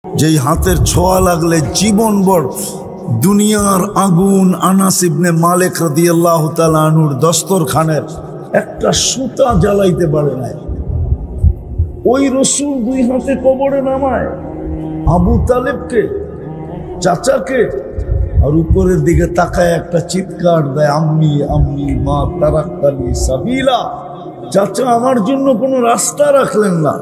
যেই হাতের ছোঁয়া লাগলে জীবনভর দুনিয়ার আগুন আনাস ইবনে মালিক রাদিয়াল্লাহু তাআলা আনহুর দস্তরখানের একটা সুতা জ্বালাইতে পারে না। ওই রসুল দুই হাতে কবরে নামায় আবু তালেবকে, চাচাকে, আর উপরের দিকে তাকায় একটা চিৎকার দেয়, আম্মি আম্মি মা তারাক্তানি সাবিলা। চাচা আমার জন্য কোনো রাস্তা রাখলেন না,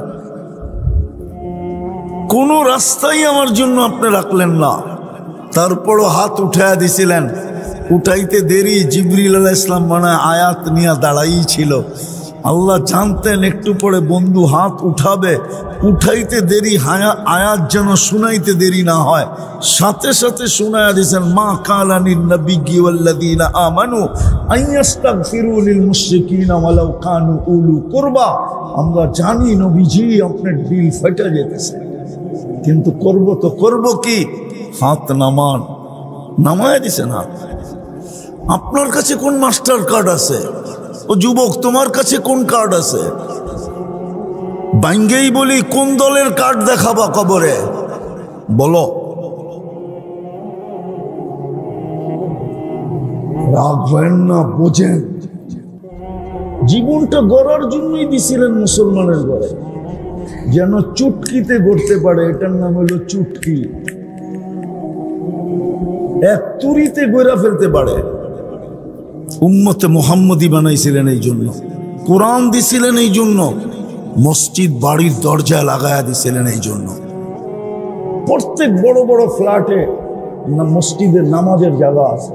কোন রাস্তাই আমার জন্য আপনি রাখলেন না। তারপরও হাত উঠাইয়া দিছিলেন, উঠাইতে দেরি জিবরিল আলাইহিস সালাম মানে আয়াত নিয়ে দাঁড়াই ছিল। আল্লাহ জানতেন একটু পরে বন্ধু হাত উঠাবে, উঠাইতে দেরি আয়াত যেন শুনাইতে দেরি না হয়, সাথে সাথে শুনাইয়া দিয়েছেন, মা কালানিন নাবিয়্যি ওয়াল্লাযীনা আমানু আইয়াস্তাগফিরু লিল মুশরিকিনা ওয়ালাউ কানু উলু কুরবা। আমরা জানি নবীজি আপনার দিল ফেটে যেতেছে, কিন্তু করব তো করব কি? হাত নামান, নামায় দিছেন হাত। আপনার কাছে কোন মাস্টার কার্ড আছে? ও যুবক, তোমার কাছে কোন কার্ড আছে? বাইঙ্গেই বলি, কোন দলের কার্ড দেখাবা কবরে? বলো। রাগ হয় না, বোঝেন জীবনটা গড়ার জন্যই দিছিলেন মুসলমানের ঘরে, যেন চুটকিতে গড়তে পারে। এটার নাম হলো চুটকি। এক তুরিতে গড়া ফেলতে পারে। উম্মতে মুহাম্মদী বানাইছিলেন এই জন্য, কোরআন দিছিলেন এই জন্য, মসজিদ বাড়ির দরজায় লাগায়া দিছিলেন এই জন্য। প্রত্যেক বড় বড় ফ্ল্যাটে মসজিদের নামাজের জায়গা আছে।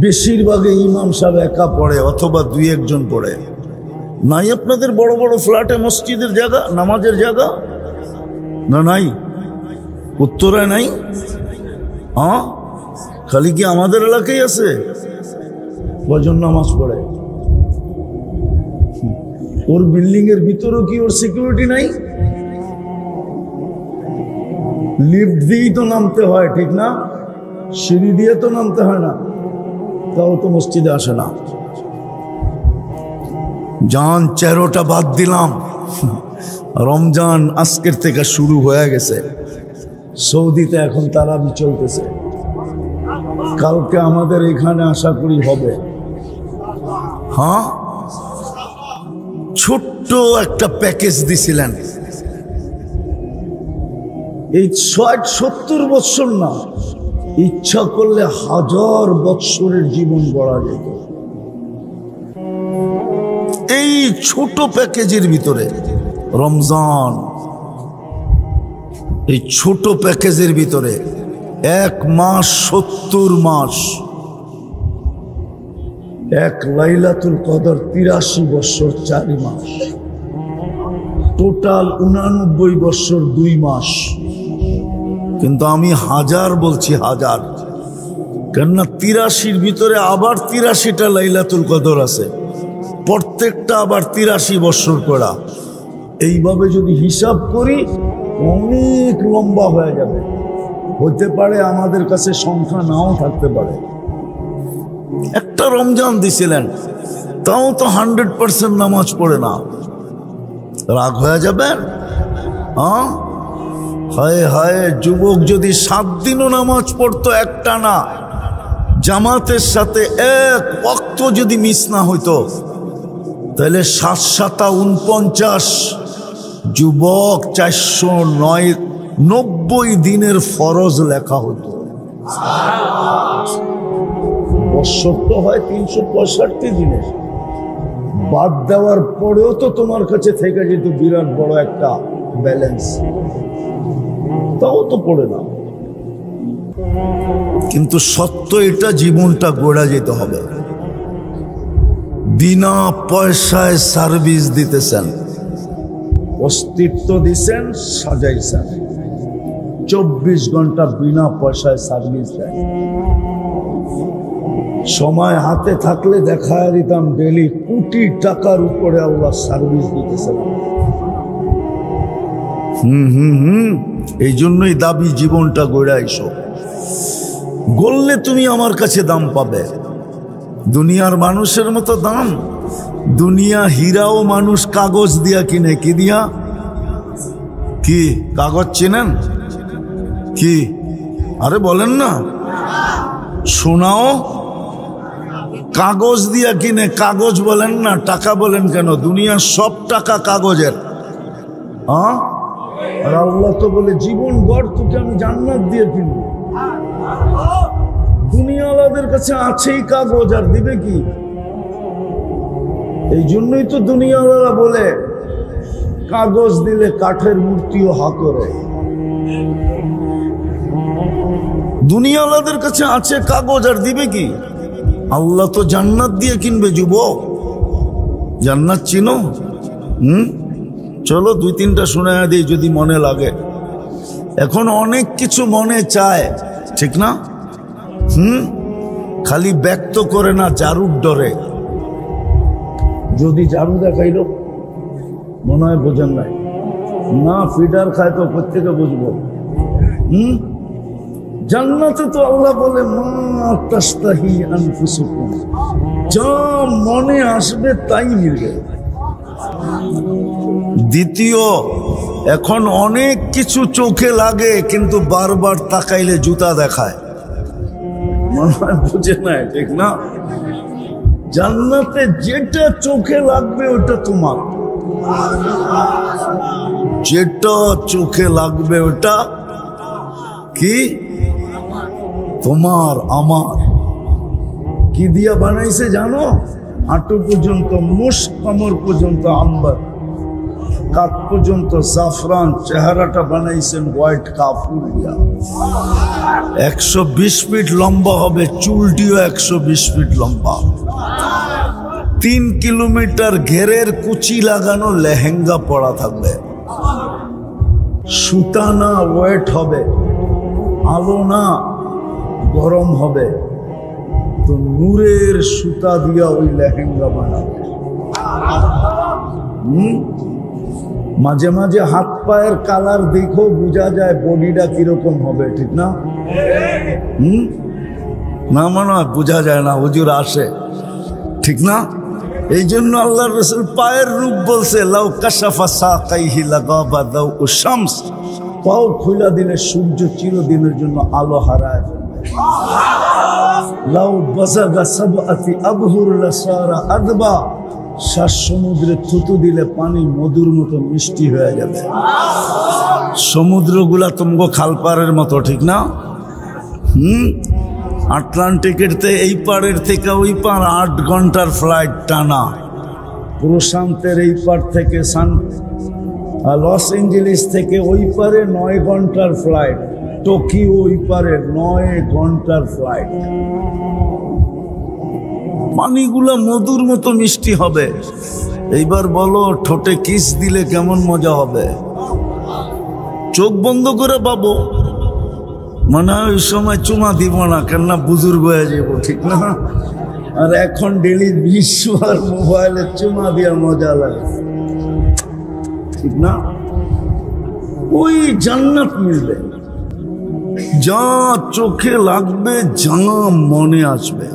বেশিরভাগে ইমাম সাহেব একা পড়ে অথবা দুই একজন পড়ে। নাই আপনাদের বড় বড় ফ্ল্যাটে মসজিদের জায়গা, নামাজের জায়গা? না নাই? উত্তরায় নাই? হ্যাঁ, খালি কি আমাদের এলাকায় আছে? কয়জন নামাজ পড়ে? ওর বিল্ডিং এর ভিতরেও কি ওর সিকিউরিটি নাই? লিফট দিয়েই তো নামতে হয়, ঠিক না? সিঁড়ি দিয়ে তো নামতে হয় না, তাও তো মসজিদে আসে না। জান 13টা বাদ দিলাম, রমজান আজকের থেকে শুরু হয়ে গেছে। সৌদিতে এখন তারাবি চলতেছে, কালকে আমাদের এখানে আশা করি হবে। হ্যাঁ, ছোট্ট একটা প্যাকেজ দিছিলেন। এই 60-70 বৎসর না, ইচ্ছা করলে 1000 বৎসরের জীবন গড়া যেত এই ছোট প্যাকেজের ভিতরে। রমজান এই ছোট প্যাকেজের ভিতরে 1 মাস 70 মাস, 1 লাইলাতুল কদর 83 বৎসর 4 মাস, টোটাল 89 বৎসর 2 মাস। কিন্তু আমি 1000 বলছি, 1000, কেননা 83-র ভিতরে আবার 83টা লাইলাতুল কদর আছে, প্রত্যেকটা আবার 83 বৎসর করা। এইভাবে যদি হিসাব করি অনেক লম্বা হয়ে যাবে। হতে পারে আমাদের কাছে সংখ্যা নাও থাকতে পারে। একটা রমজান দিছিলেন, তাও তো 100% নামাজ পড়ে না। রাগ হয়ে যাবেন? হ্যাঁ, হায় হায়, যুবক যদি 7 দিনও নামাজ পড়তো একটা না, জামাতের সাথে 1 ওয়াক্ত যদি মিস না হইতো, তাহলে 7-7-49 যুবক 490 দিনের ফরজ লেখা হতো। বৎসর তো হয় 365 দিনের, বাদ দেওয়ার পরেও তো তোমার কাছে থেকে যেত বিরাট বড় একটা ব্যালেন্স, তাও তো পড়ে না। কিন্তু সত্য এটা, জীবনটা গড়া যেতে হবে। বিনা পয়সায় সার্ভিস দিতেছেন, অস্তিত্ব দিছেন, সাজাইছেন, 24 ঘন্টা বিনা পয়সায় সার্ভিস দেন। সময় হাতে থাকলে দেখায় দিতাম ডেলি কোটি টাকার উপরে আল্লাহ সার্ভিস দিতেছেন। এই জন্যই দাবি জীবনটা গড়া এসো। গড়লে তুমি আমার কাছে দাম পাবে, দুনিয়ার মানুষের মতো দাম। দুনিয়া হীরাও মানুষ কাগজ দিয়া কিনে, কি দিয়া? কি কাগজ চেনেন কি? আরে বলেন না, শোনাও। কাগজ দিয়া কিনে, কাগজ বলেন না, টাকা বলেন কেন? দুনিয়ার সব টাকা কাগজের। হ্যাঁ, আর আল্লাহ তো বলে জীবন গড় তোকে আমি জান্নাত দিয়ে কিনবো। দুনিয়াওয়ালাদের কাছে আছেই কাগজ, আর দিবে কি? এই জন্যই তো দুনিয়াওয়ালা বলে কাগজ দিলে কাঠের মূর্তিও হা করে। দুনিয়াওয়ালাদের কাছে আছে কাগজ, আর দিবে কি? আল্লাহ তো জান্নাত দিয়ে কিনবে। যুবক, জান্নাত চিনো? চলো 2-3টা শোনা দিই যদি মনে লাগে। এখন অনেক কিছু মনে চায়, ঠিক না? খালি ব্যক্ত করে না, জারুর ডরে। যদি জারু দেখাইল মনে হয় বোঝেন নাই, না ফিডার খায় তো প্রত্যেকে বুঝবো। জান্নাতে তো আল্লাহ বলে মা তাস্তাহি আনফুসুকুম, যা মনে আসবে তাই মিলবে। দ্বিতীয়, এখন অনেক কিছু চোখে লাগে কিন্তু বারবার তাকাইলে জুতা দেখায়, মনে হয় বুঝে নাই, ঠিক না? জান্নাতে যেটা চোখে লাগবে ওটা তোমার, যেটা চোখে লাগবে ওটা কি? তোমার আমার। কি দিয়া বানাইছে জানো? হাঁটু পর্যন্ত মুস্ক, কোমর পর্যন্ত আম্বার, কাপ পর্যন্ত জাফরান, চেহারাটা বানাইছেন হোয়াইট কাপড় দিয়া। 120 ফিট লম্বা হবে, চুলটিও 120 ফিট লম্বা। 3 কিলোমিটার ঘেরের কুচি লাগানো লেহেঙ্গা পরা থাকবে। সুতা না ওয়েট হবে, আলো না গরম হবে, তো নূরের সুতা দিয়া ওই লেহেঙ্গা বানাবে। মাঝে মাঝে হাত পায়ের কালার দেখো বোঝা যায় বডিটা কিরকম হবে, ঠিক না? না মনে হয় বোঝা যায় না, হুজুর আসে, ঠিক না? এই জন্য আল্লাহর রাসূল পায়ের রূপ বলছে, লাউ কাশাফা সাকাইহি লাগাবা দাউ শামস, পাও খুলে দিলে সূর্য চিরদিনের জন্য আলো হারায় ফেলবে। লাউ বাযাগা সাবআতি আবহুর লাসারা আদবা, 7 সমুদ্রে থুতু দিলে পানি মধুর মতো মিষ্টি হয়ে যাবে। সমুদ্রগুলা তোমাকে খালপাড়ের মতো, ঠিক না? আটলান্টিকের এই পাড়ের থেকে ওই পাড় 8 ঘন্টার ফ্লাইট টানা। প্রশান্তের এই পাড় থেকে লস এঞ্জেলিস থেকে ওই পারে 9 ঘন্টার ফ্লাইট, টোকিও ওই পারে 9 ঘন্টার ফ্লাইট। পানিগুলা মধুর মতো মিষ্টি হবে। এইবার বলো ঠোঁটে কিস দিলে কেমন মজা হবে? চোখ বন্ধ করে পাবো, মানে ওই সময় চুমা দিব না, কেননা বুজুর্গ হয়ে যাব, ঠিক না? আর এখন ডেলি 20 বার মোবাইলে চুমা দিয়া মজা লাগে, ঠিক না? ওই জান্নাত মিলবে, যা চোখে লাগবে, যা মনে আসবে।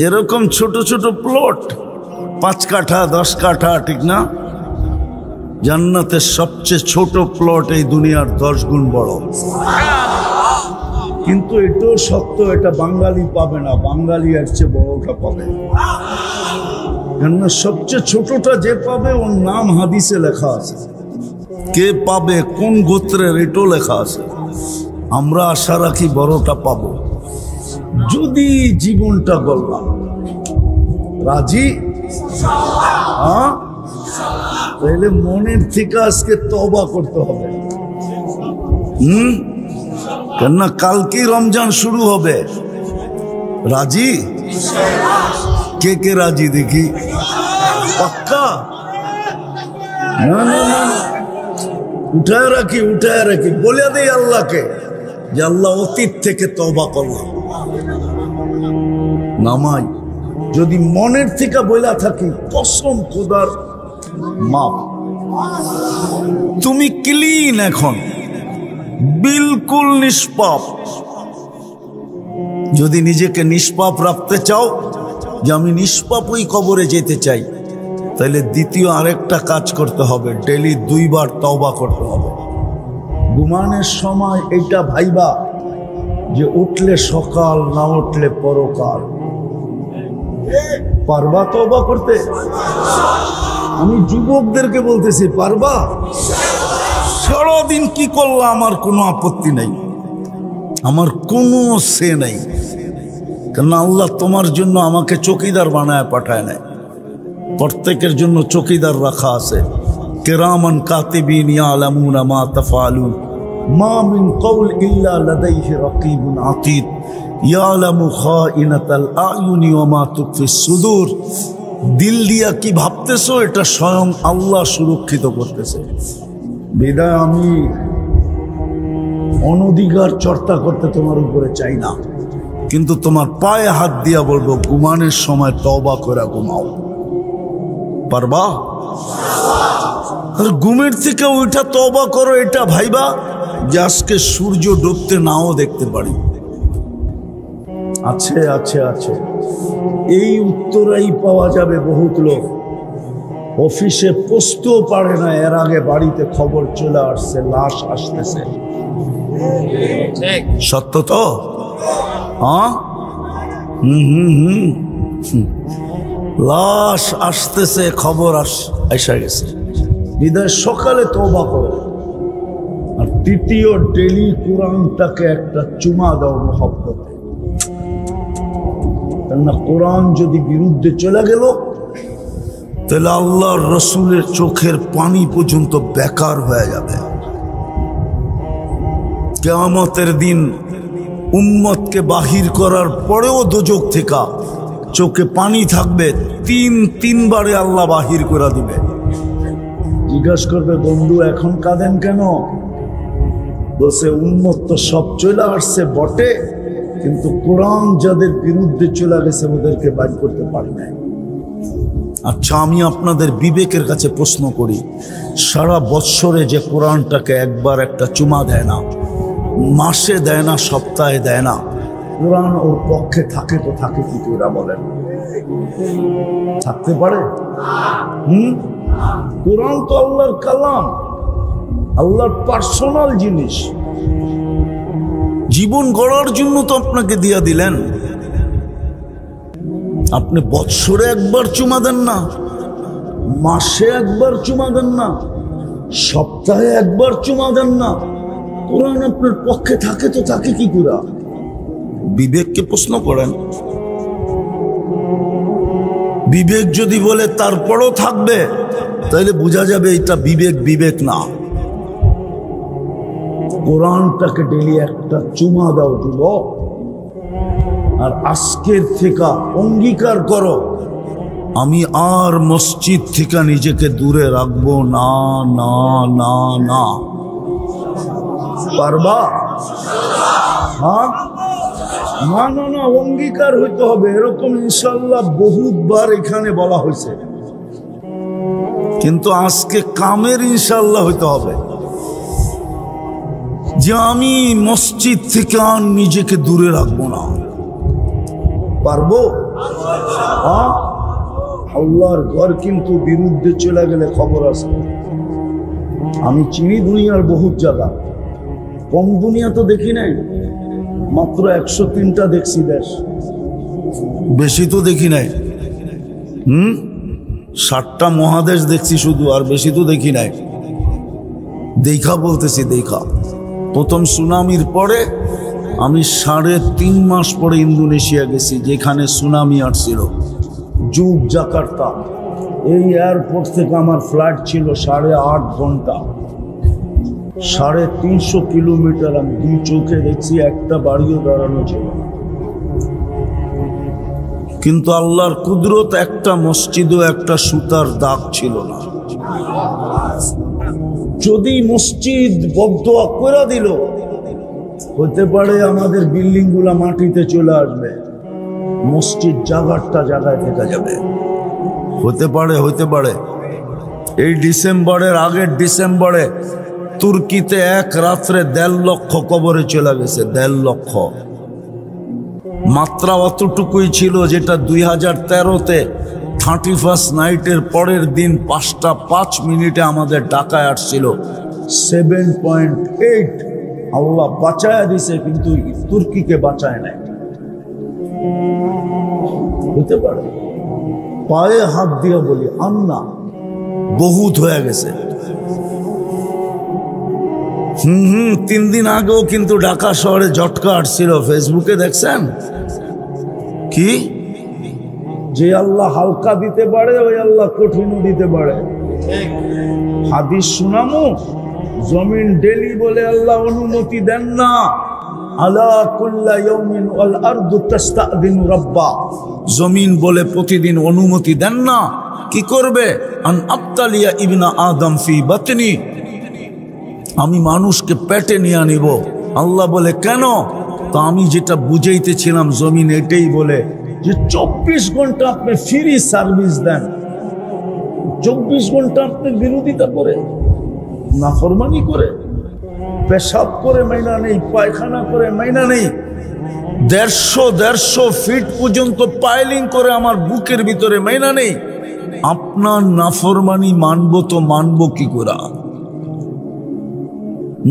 এরকম ছোট ছোট প্লট, 5 কাঠা 10 কাঠা, ঠিক না? জান্নাতের সবচেয়ে ছোট প্লট এই দুনিয়ার 10 গুণ বড়। কিন্তু এটাও সত্য, এটা বাঙালি পাবে না, বাঙালি এর চেয়ে বড়টা পাবে। কেননা সবচেয়ে ছোটটা যে পাবে ওর নাম হাদিসে লেখা আছে, কে পাবে কোন গোত্রের এটাও লেখা আছে। আমরা আশা রাখি বড়টা পাবো, যদি জীবনটা গড়লাম। রাজি? হ্যাঁ, তাহলে মনের থেকে আজকে তওবা করতে হবে। কেননা কালকেই রমজান শুরু হবে। রাজি? কে কে রাজি দেখি? পাক্কা? না না না, উঠায় রাখি, উঠায় রাখি, বলে দেই আল্লাহকে যে আল্লাহ অতীত থেকে তওবা করলাম। নামাই যদি মনের থেকে বইলা থাকি, কসম খোদার মাপ, তুমি ক্লিন, এখন বিলকুল নিষ্পাপ। যদি নিজেকে নিষ্পাপ রাখতে চাও, যে আমি নিষ্পাপই কবরে যেতে চাই, তাহলে দ্বিতীয় আরেকটা কাজ করতে হবে, ডেলি 2 বার তওবা করতে হবে। ঘুমানোর সময় এইটা ভাইবা যে উঠলে সকাল, না উঠলে পরকাল। পারবা তওবা করতে? আমি যুবকদেরকে বলতেছি, পারবা? সারাদিন কি করলা আমার কোনো আপত্তি নাই, আমার কোনো সে নাই, কারণ আল্লাহ তোমার জন্য আমাকে চৌকিদার বানায় পাঠায় নাই। প্রত্যেকের জন্য চৌকিদার রাখা আছে। কিরামান কাতিবিন ইয়ালামুনা মা তাফআলুন মা মিন কওল ইল্লা লাদাইহি রাকিবুন আতীদ ইয়ালামু খাইনাতাল আয়ুনি ওয়া মা তুখফিস সুদূর। দিল দিয়া কি ভাবতেছো এটা স্বয়ং আল্লাহ সুরক্ষিত করতেছে। বিদায় আমি অনধিকার চর্চা করতে তোমার উপরে চাই না, কিন্তু তোমার পায়ে হাত দিয়া বলবো ঘুমানোর সময় তওবা করে ঘুমাও। পারবা? ঘুমের থেকে ওইটা তওবা করো, এটা ভাইবা যে আজকে সূর্য ডুবতে নাও দেখতে পারি। আছে আছে আছে, এই উত্তরাই পাওয়া যাবে। বহুত লোক অফিসে পৌঁছতেও পারে না, এর আগে বাড়িতে খবর চলে আসছে লাশ আসতেছে। সত্য তো? হ্যাঁ, লাশ আসতেছে, খবর এসে গেছে। বিদায় সকালে তওবা করো। আর তৃতীয়, ডেলি কোরআনটাকে একটা চুমা দাও মহব্বতে। কেননা কোরআন যদি বিরুদ্ধে চলে গেল তাহলে আল্লাহর রসুলের চোখের পানি পর্যন্ত বেকার হয়ে যাবে। কিয়ামতের দিন উম্মতকে বাহির করার পরেও দোজখ থেকে চোখে পানি থাকবে, 3 বারে আল্লাহ বাহির করে দিবে। জিজ্ঞাসা করবে, বন্ধু এখন কাঁদেন কেন? বলছে, উম্মত তো সব চলে আসছে বটে, কিন্তু কোরআন যাদের বিরুদ্ধে চলে গেছে ওদেরকে বাইর করতে পারি নাই। আচ্ছা, আমি আপনাদের বিবেকের কাছে প্রশ্ন করি, সারা বৎসরে যে কোরআনটাকে একবার একটা চুমা দেয় না, মাসে দেয় না, সপ্তাহে দেয় না, কোরআন ওর পক্ষে থাকে তো থাকে কি ওরা বলেন? থাকতে পারে? কোরআন তো আল্লাহর কালাম, আল্লাহর পার্সোনাল জিনিস। জীবন গড়ার জন্য তো আপনাকে দিয়া দিলেন, আপনি বৎসরে একবার চুমা দেন না, মাসে একবার চুমা দেন না, সপ্তাহে একবার চুমা দেন না, কোরআন আপনার পক্ষে থাকে তো থাকে কি করে? বিবেককে প্রশ্ন করেন। বিবেক যদি বলে তারপরও থাকবে, তাহলে বোঝা যাবে এটা বিবেক বিবেক না। কোরআনটাকে ডেলি একটা চুমা দাও যুবক। আর আজকের থেকে অঙ্গীকার করো, আমি আর মসজিদ থেকে নিজেকে দূরে রাখবো না না না না। পারবা? হ্যাঁ, না না না, অঙ্গীকার হইতে হবে। এরকম ইনশাল্লাহ বহুতবার এখানে বলা হয়েছে, কিন্তু আজকে কামের ইনশাল্লাহ হইতে হবে যে আমি মসজিদ থেকে আর নিজেকে দূরে রাখবো না। পারবো? আল্লাহর ঘর কিন্তু বিরুদ্ধে চলে গেলে খবর আছে। আমি চিনি দুনিয়ার বহুত জায়গা, কম দুনিয়া তো দেখি নাই, মাত্র 103টা দেখছি দেশ, বেশি তো দেখি নাই। 60টা মহাদেশ দেখছি শুধু, আর বেশি তো দেখি নাই। দেখা বলতেছি, দেখা। প্রথম সুনামির পরে আমি 3.5 মাস পরে ইন্দোনেশিয়া গেছি, যেখানে সুনামি আসছিল, যুগ জাকার্তা। এই এয়ারপোর্ট থেকে আমার ফ্লাইট ছিল 8.5 ঘন্টা, 350 কিলোমিটার। আমি 2 চোখে দেখছি, একটা বাড়িও দাঁড়ানো ছিল না। কিন্তু আল্লাহর কুদরত, একটা মসজিদও একটা সুতার দাগ ছিল না। যদি মসজিদ বদদোয়া করে দিল, হতে পারে আমাদের বিল্ডিং গুলা মাটিতে চলে আসবে, মসজিদ জায়গাটা জায়গায় থেকে যাবে। হতে পারে, হতে পারে। এই ডিসেম্বরের আগের ডিসেম্বরে তুর্কিতে এক রাত্রে 1.5 লক্ষ কবরে চলে গেছে, 1.5 লক্ষ। মাত্রা অতটুকুই ছিল যেটা 2013-তে 31st নাইটের পরের দিন 5:05 আমাদের ঢাকায় আসছিল 7.8। আল্লাহ বাঁচায় দিছে, কিন্তু তুর্কিকে বাঁচায় নাই। হতে পারে পায়ে হাত দিয়ে বলি আন্না বহুত হয়ে গেছে। 3 দিন আগেও কিন্তু ঢাকা শহরে ঝটকা আসছিল, ফেসবুকে দেখছেন কি? যে আল্লাহ হালকা দিতে পারে ওই আল্লাহ কঠিনও দিতে পারে। হাদিস শুনামু, জমিন ডেলি বলে আল্লাহ অনুমতি দেন না। আলা কুল্লা ইয়াউমিন ওয়াল আরদু তাস্তাদিনু রাব্বা, জমিন বলে প্রতিদিন অনুমতি দেন না। কি করবে? আন আবতালিয়া ইবনা আদম ফি বাতনি, আমি মানুষকে পেটে নিয়ে নিব। আল্লাহ বলে কেন? তো আমি যেটা বুঝাইতেছিলাম জমিন এটাই বলে যে 24 ঘন্টা আপনি ফ্রি সার্ভিস দেন, 24 ঘন্টা আপনি বিরোধিতা করে, নাফরমানি করে, পেশাব করে মাইনা নেই, পায়খানা করে মাইনা নেই, 150 ফিট পর্যন্ত পাইলিং করে আমার বুকের ভিতরে মাইনা নেই। আপনার নাফরমানি মানবো তো মানবো কি করে?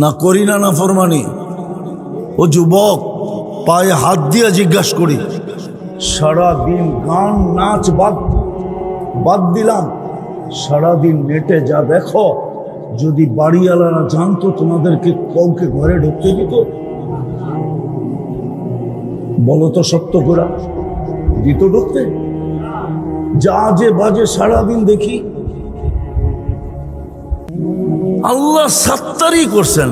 না করি না নাফরমানি। ও যুবক, পায়ে হাত দিয়ে জিজ্ঞাসা করি, সারাদিন গান নাচ বাদ দিলাম, সারাদিন নেটে যা দেখো, যদি বাড়িওয়ালারা জানতো তোমাদেরকে কাউকে ঘরে ঢুকতে দিত? বলো তো সত্য করে, দিত ঢুকতে? যা যে বাজে সারাদিন দেখি। আল্লাহ সাত্তারি করছেন,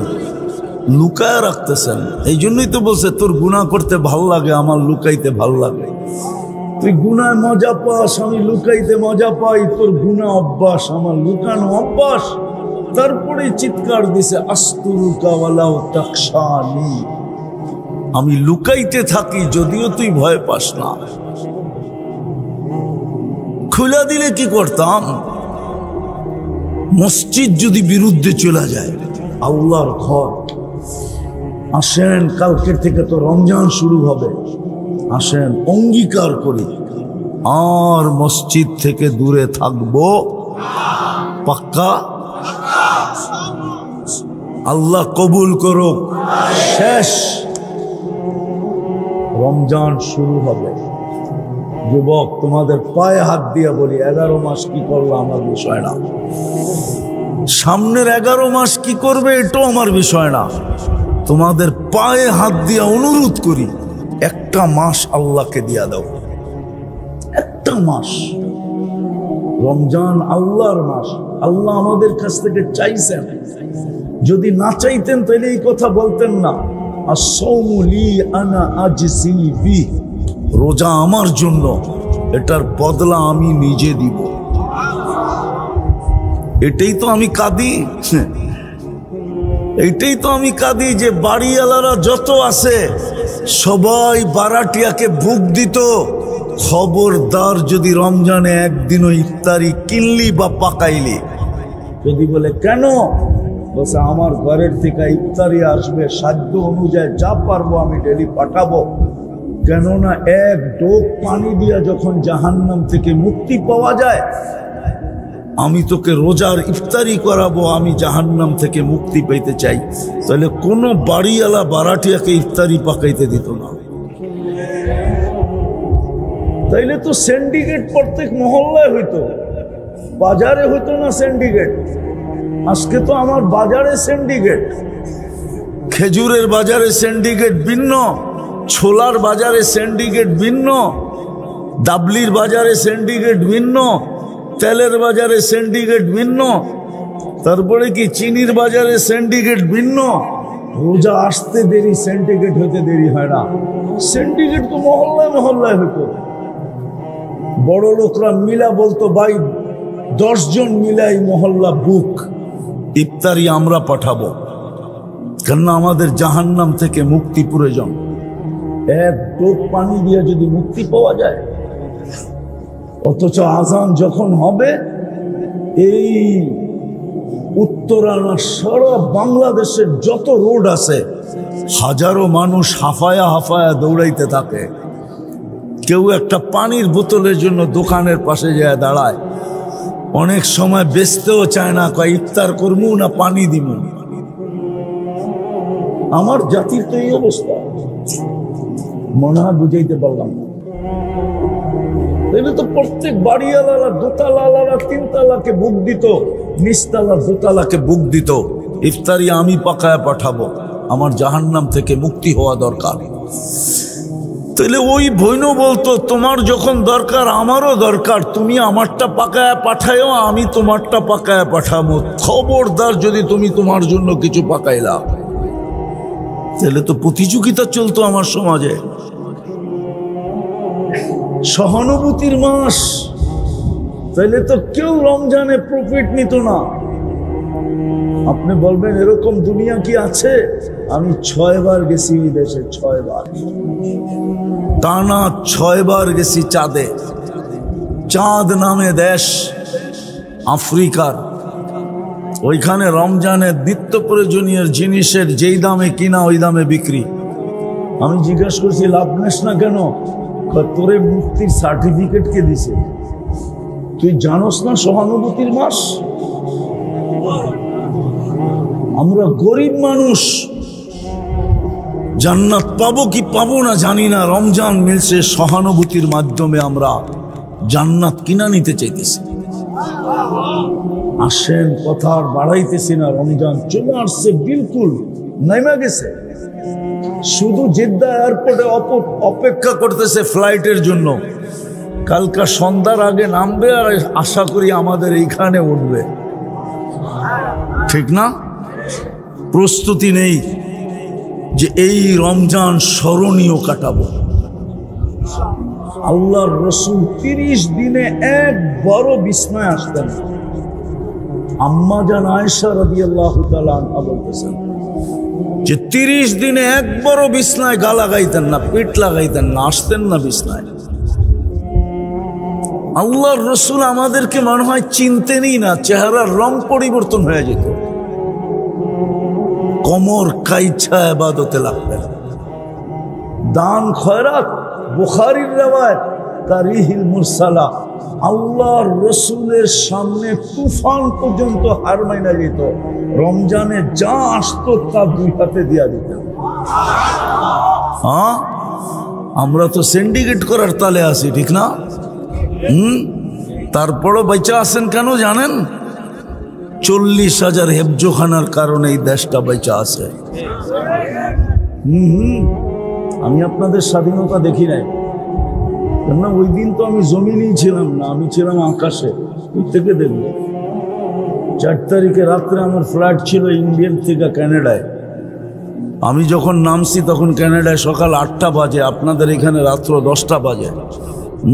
লুকায় রাখতেছেন। এই জন্যই তো বলছে তোর গুনাহ করতে ভাল লাগে, আমার লুকাইতে ভাল লাগে। তুই গুনায় মজা পাস, আমি লুকাইতে মজা পাই। তোর গুনাহ অভ্যাস, আমার লুকানো অভ্যাস। তারপরে চিৎকার দিছে আস্তুরুকা ওয়ালাউ তাকশানি, আমি লুকাইতে থাকি যদিও তুই ভয় পাস না। খুলে দিলে কি করতাম? মসজিদ যদি বিরুদ্ধে চলে যায়, আল্লাহর ঘর। আসেন, কালকের থেকে তো রমজান শুরু হবে, আসেন অঙ্গীকার করি আর মসজিদ থেকে দূরে থাকবো। পাক্কা? আল্লাহ কবুল করুক। শেষ রমজান শুরু হবে। যুবক, তোমাদের পায়ে হাত দিয়ে বলি, 11 মাস কি করলো আমার বিষয় না। সামনের 11 মাস কি করবে এটাও আমার বিষয় না। তোমাদের পায়ে হাত দিয়ে অনুরোধ করি, একটা মাস আল্লাহকে দিয়া দাও। একটা মাস। রমজান আল্লাহর মাস, আল্লাহ আমাদের কাছ থেকে চাইছেন। যদি না চাইতেন তাহলে এই কথা বলতেন না। আস-সাওমু লি আনা আজজি বি, রোজা আমার জন্য, এটার বদলা আমি নিজে দিব। এটাই তো আমি কাঁদি, এইটাই তো আমি কাঁদি যে বাড়িওয়ালারা যত আছে সবাই বারাটিয়াকে বুক দিত। খবরদার, যদি রমজানে একদিনও ইফতারি কিনলি বা পাকাইলি, যদি বলে কেন, বলছে আমার ঘরের থেকে ইফতারি আসবে, সাধ্য অনুযায়ী যা পারবো আমি ডেলি পাঠাবো। কেননা এক ডোক পানি দিয়া যখন জাহান্নাম থেকে মুক্তি পাওয়া যায়, আমি তোকে রোজার ইফতারি করাবো, আমি জাহান্নাম থেকে মুক্তি পেতে চাই। তাহলে কোনো বাড়িওয়ালা বারাটিয়াকে ইফতারি পাকাইতে দিত না। তাইলে তো সিন্ডিকেট প্রত্যেক মহল্লায় হইতো, বাজারে হইতো না সিন্ডিকেট। আজকে তো আমার বাজারে সিন্ডিকেট, খেজুরের বাজারে সিন্ডিকেট ভিন্ন, ছোলার বাজারে সিন্ডিকেট ভিন্ন, ডাবলির বাজারে সিন্ডিকেট ভিন্ন, তেলের বাজারে সিন্ডিকেট ভিন্ন, তারপরে কি চিনির বাজারে সিন্ডিকেট ভিন্ন। রোজা আসতে দেরি, সিন্ডিকেট হতে দেরি হয় না। সিন্ডিকেট তো মহল্লায় মহল্লায় হইতো। বড় লোকরা মিলা বলতো, ভাই 10 জন মিলাই মহল্লা বুক, ইফতারি আমরা পাঠাবো, কেননা আমাদের জাহান্নাম থেকে মুক্তি প্রয়োজন। এক টোপ পানি দিয়ে যদি মুক্তি পাওয়া যায়, অথচ আজান যখন হবে, এই উত্তরানা সারা বাংলাদেশের যত রোড আছে, হাজারো মানুষ হাফায়া হাফায়া দৌড়াইতে থাকে, কেউ একটা পানির বোতলের জন্য দোকানের পাশে যায় দাঁড়ায়, অনেক সময় বেচতেও চায় না, কয় ইফতার করবো না পানি দিব। আমার জাতির তো এই অবস্থা, মনে হয় বুঝাইতে পারলাম না। তাহলে তো প্রত্যেক বাড়িওয়ালারা দোতলাওয়ালারা তিনতলাকে বুক দিত, নিচতলা দোতলাকে বুক দিত, ইফতারি আমি পাকায় পাঠাবো, আমার জাহান্নাম থেকে মুক্তি হওয়া দরকার। তাহলে ওই বইন বলতো তোমার যখন দরকার আমারও দরকার, তুমি আমারটা পাকায় পাঠায়ও, আমি তোমারটা পাকায় পাঠাবো, খবরদার যদি তুমি তোমার জন্য কিছু পাকাইলা। তাহলে তো প্রতিযোগিতা চলতো আমার সমাজে। সহানুভূতির মাস, তাহলে তো কেউ রমজানে প্রফিট নিত না। আপনি বলবেন এরকম দুনিয়া কি আছে? আমি 6 বার গেছি দেশে, 6 বার টানা 6 বার গেছি চাঁদে। চাঁদ নামে দেশ আফ্রিকার, ওইখানে রমজানের নিত্য প্রয়োজনীয় জিনিসের যেই দামে কিনা ওই দামে বিক্রি। আমি জিজ্ঞেস করছি লাভ নেস না কেন? তোরে মুক্তির সার্টিফিকেট কে দিছে? তুই জানোস না সহানুভূতির মাস? আমরা গরিব মানুষ, জান্নাত পাবো কি পাবো না জানি না, রমজান মিলছে সহানুভূতির মাধ্যমে আমরা জান্নাত কিনা নিতে চাইতেছি। আসেন, কথা আর বাড়াইতেছি না, রমজান চলে আসছে, বিলকুল নেমে গেছে। শুধু জেদ্দা এয়ারপোর্টে অপেক্ষা করতেছে ফ্লাইটের জন্য, কালকা সন্ধ্যার আগে নামবে আর আশা করি আমাদের এইখানে উঠবে, ঠিক না? প্রস্তুতি নেই যে এই রমজান স্মরণীয় কাটাবো। আল্লাহর রসুল 30 দিনে একবারও বিস্ময় আসতেন। আম্মা জান আয়েশা রাদিয়াল্লাহু তাআলা আনহা বলতেছেন যে 30 দিনে একবারও বিছনায় গা লাগাইতেন না, পিঠ লাগাইতেন না, আসতেন না বিছনায়। আল্লাহর রসুল আমাদেরকে মনে হয় চিনতেনই না, চেহারার রং পরিবর্তন হয়ে যেত, কমর কাইছা ইবাদতে লাগতেন। দান খয়রাত, বুখারীর রওয়ায়াত, তারিহিল মুরসালা, আল্লাহর রসুলের সামনে তুফান পর্যন্ত হার মাইনা যেত। রমজানে যা আসতো তা 2 হাতে দিয়া দিতেন। হ্যাঁ, আমরা তো সিন্ডিকেট করার তালে আছি, ঠিক না? তারপরও বেঁচে আছেন কেন জানেন? 40,000 হেফজোখানার কারণে এই দেশটা বেঁচে আছে। আমি আপনাদের স্বাধীনতা দেখি নাই, কেননা ওই দিন তো আমি জমিনেই ছিলাম না, আমি ছিলাম আকাশে। ওই থেকে দেখব 4 তারিখে রাত্রে আমার ফ্লাইট ছিল ইন্ডিয়ান থেকে কানাডায়। আমি যখন নামছি তখন কানাডায় সকাল 8টা বাজে, আপনাদের এখানে রাত্র 10টা বাজে।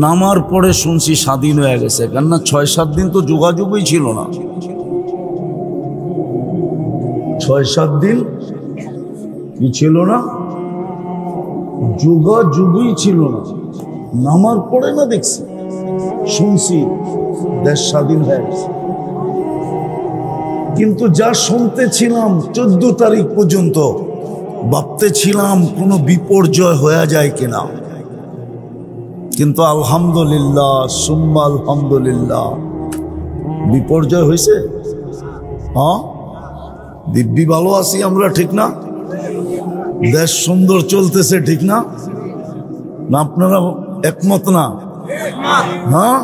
নামার পরে শুনছি স্বাধীন হয়ে গেছে, কেননা 6-7 দিন তো যোগাযোগই ছিল না। 6-7 দিন কি ছিল না? যোগাযোগই ছিল না। নামার পরে না দেখছি, শুনছি দেশ স্বাধীন হয়ে গেছে। কিন্তু যা শুনতেছিলাম 14 তারিখ পর্যন্ত, ভাবতেছিলাম কোনো বিপর্যয় হয়ে যায় কিনা। কিন্তু আলহামদুলিল্লাহ সুম্মা আলহামদুলিল্লাহ, বিপর্যয় হয়েছে। হ্যাঁ, দিব্যি ভালো আছি আমরা, ঠিক না? দেশ সুন্দর চলতেছে, ঠিক না? না আপনারা একমত না? হ্যাঁ,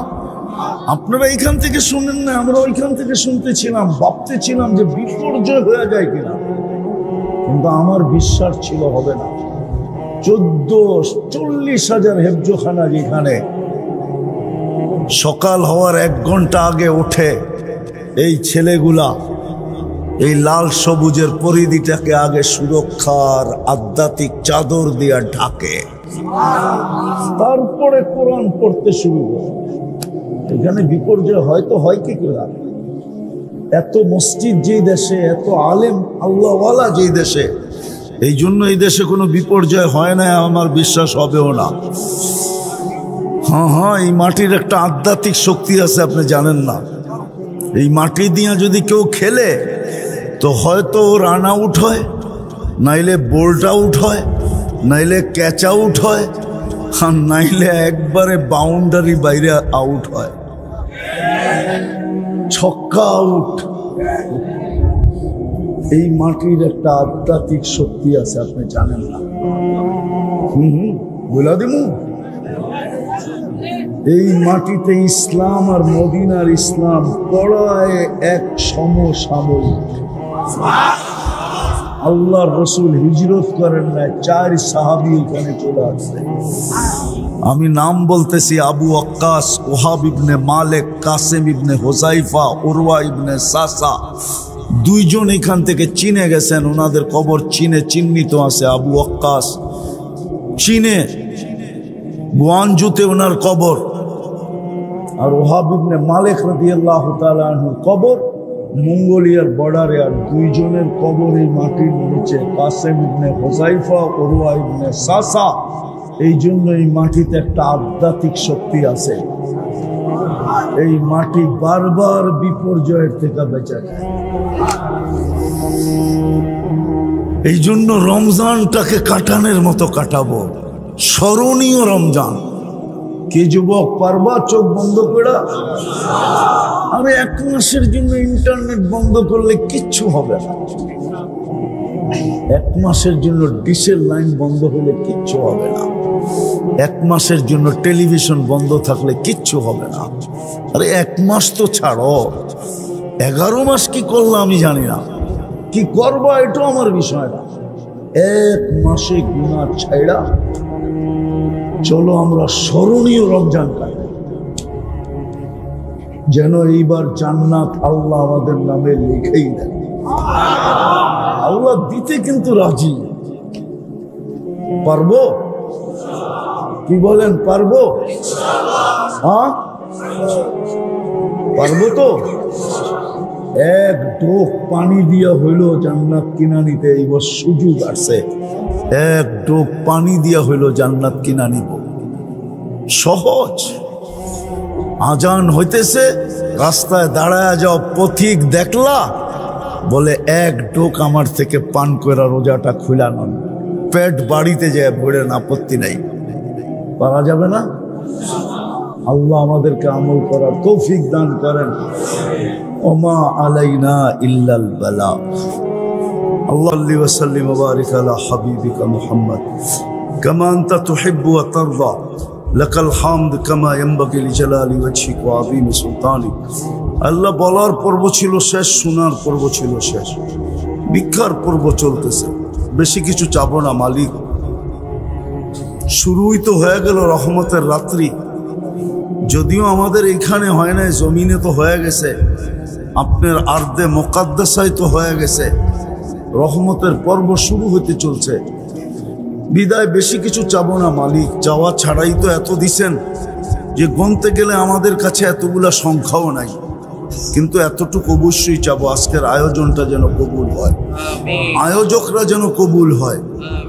আপনারা এইখান থেকে শুনেন না, আমরা ওইখান থেকে শুনতেছিলাম, ভাবতেছিলাম যে বিপর্যয় হয়ে যায় কিনা। কিন্তু আমার বিশ্বাস ছিল হবে না। 40,000 হেফজোখানা যেখানে, সকাল হওয়ার 1 ঘন্টা আগে উঠে এই ছেলেগুলা এই লাল সবুজের পরিধিটাকে আগে সুরক্ষার আধ্যাত্মিক চাদর দিয়া ঢাকে, তারপরে কোরআন পড়তে শুরু করে। এখানে বিপর্যয় হয়তো হয় কি করে? এত মসজিদ যেই দেশে, এত আলেম আল্লাহওয়ালা যেই দেশে, এই জন্য এই দেশে কোনো বিপর্যয় হয় না, আমার বিশ্বাস হবেও না। হ্যাঁ, এই মাটির একটা আধ্যাত্মিক শক্তি আছে, আপনি জানেন না। এই মাটি দিয়ে যদি কেউ খেলে তো হয়তো রান আউট হয়, নাইলে বোল্ড আউট হয়, নাইলে ক্যাচ আউট হয়, আর নাইলে একবারে বাউন্ডারি বাইরে আউট হয়, ছক্কা আউট। এই মাটির একটা আধ্যাত্মিক শক্তি আছে, আপনি জানেন না। বলা দিমু, এই মাটিতে ইসলাম আর মদিনার ইসলাম পড়ায় এক সমসাময়িক। আল্লাহর রসুল হিজরত করেন না, 4 সাহাবী এখানে চলে আসছে। আমি নাম বলতেছি, আবু ওয়াক্কাস, ওহাব ইবনে মালিক, কাসেম ইবনে হুযাইফা, উরওয়া ইবনে সাসা, 2 জন এখান থেকে চীনে গেছেন। ওনাদের কবর চীনে চিহ্নিত আছে। আবু ওয়াক্কাস চীনে গুয়ানজুতে ওনার কবর, আর ওহাব ইবনে মালিক রাদিয়াল্লাহু তাআলা আনহুর কবর মঙ্গোলিয়ার বর্ডারে। আর 2 জনের কবর এই মাটির নিচে, কাসেম ইবনে হুযাইফা, উরওয়া ইবনে সাসা। এই জন্য এই মাটিতে একটা আধ্যাত্মিক শক্তি আছে। এই মাটি বারবার বিপর্যয়ের থেকে বেঁচে যায়। এই জন্য রমজানটাকে কাটানোর মতো কাটাবো, স্মরণীয় রমজান। কে যুবক পারবা চোখ বন্ধ করে? আরে 1 মাসের জন্য ইন্টারনেট বন্ধ করলে কিচ্ছু হবে না। 1 মাসের জন্য ডিশের লাইন বন্ধ হলে কিচ্ছু হবে না। 1 মাসের জন্য টেলিভিশন বন্ধ থাকলে কিচ্ছু হবে না। আরে 1 মাস তো ছাড়ো, 11 মাস কি করলো আমি জানি না, কি করবা এটা আমার বিষয় না। 1 মাসে গুনাহ ছাইড়া চলো আমরা স্মরণীয় রমজান কাটাই, যেন এইবার জান্নাত আল্লাহ আমাদের নামে লিখেই দেন। আল্লাহ দিতে কিন্তু রাজি। পারবো? কি বলেন, পারবো? হ্যাঁ পারবো তো? 1 ঢোক পানি দিয়া হইল জান্নাত কিনা নিতে। এইবার সুযোগ আসছে, 1 ঢোক পানি দিয়া হইল জান্নাত কিনা নিব। সহজ। আজান হইতেছে, রাস্তায় দাঁড়ায় যাও, পথিক দেখলা, বলে 1 ঢোক আমার থেকে পান করে রোজাটা খুলা নন। পেট বাড়িতে যায় ভরে, আপত্তি নাই। পারা যাবে না? আল্লাহ আমাদেরকে আমল করার তৌফিক দান করেন। ওমা আলাইনা ইল্লাল বালাগ। আল্লাহু ওয়া সাল্লিম ওয়া বারিক আলা হাবিবিকা মুহাম্মদ কামা আনতা তুহিব্বু ওয়া তারদা লাকাল হামদ কামা ইয়ানবাগি লিজালালি ওয়াজহিক ওয়া আযীমি সুলতানিক। আল্লাহ বলার পর্ব ছিল শেষ, শোনার পর্ব ছিল শেষ, ভিক্ষার পর্ব চলতেছে। বেশি কিছু চাবো না মালিক। শুরুই তো হয়ে গেল রহমতের রাত্রি। যদিও আমাদের এখানে হয় নাই, জমিনে তো হয়ে গেছে, আপনার আরদে মুকাদ্দাসায় তো হয়ে গেছে। রহমতের পর্ব শুরু হতে চলছে। বিদায় বেশি কিছু চাবো না মালিক, চাওয়া ছাড়াই তো এত দিছেন যে গণতে গেলে আমাদের কাছে এতগুলা সংখ্যাও নাই। কিন্তু এতটুকু অবশ্যই চাবো, আজকের আয়োজনটা যেন কবুল হয়, আয়োজকরা যেন কবুল হয়,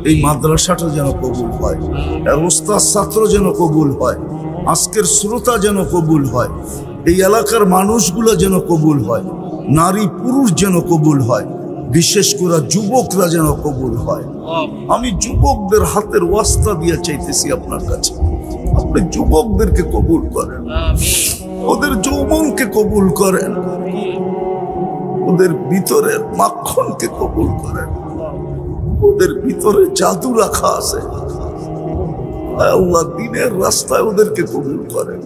এই মাদ্রাসাটা যেন কবুল হয়, এর উস্তাদ ছাত্র যেন কবুল হয়, আজকের শ্রোতা যেন কবুল হয়, এই এলাকার মানুষগুলো যেন কবুল হয়, নারী পুরুষ যেন কবুল হয়, বিশেষ করে যুবকরা যেন কবুল হয়। আমি যুবকদের হাতের ওয়াস্তা দিয়ে চাইতেছি আপনার কাছে, আপনি যুবকদেরকে কবুল করেন, ওদের যৌবনকে কবুল করেন, ওদের ভিতরের মাখনকে কবুল করেন। ওদের ভিতরে জাদু রাখা আছে, আল্লাহ দিনের রাস্তায় ওদেরকে কবুল করেন,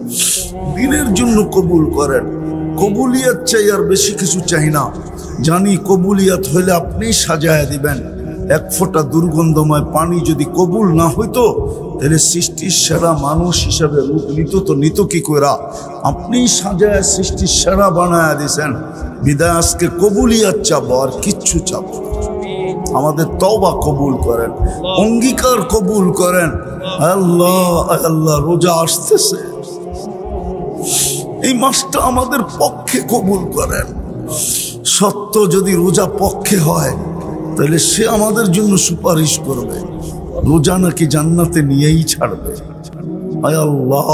দিনের জন্য কবুল করেন। কবুলিয়াত চাই, আর বেশি কিছু চাই না। জানি কবুলিয়াত হইলে আপনি সাজায় দিবেন। 1 ফোঁটা দুর্গন্ধময় পানি যদি কবুল না হইতো, তাহলে সৃষ্টির সেরা মানুষ হিসাবে রূপ নিত তো নিত কি কইরা? আপনি সাজায় সৃষ্টির সেরা বানায় দিয়েছেন। বিদায় আজকে কবুলিয়াত চাবো, আর কিচ্ছু চাবো। আমাদের তওবা কবুল করেন, অঙ্গীকার কবুল করেন। আল্লাহ আল্লাহ, রোজা আসতেছে, এই মাসটা আমাদের পক্ষে কবুল করেন। সত্য যদি রোজা পক্ষে হয়, তাহলে সে আমাদের জন্য সুপারিশ করবে, রোজা নাকি জান্নাতে নিয়েই ছাড়বে। আয় আল্লাহ,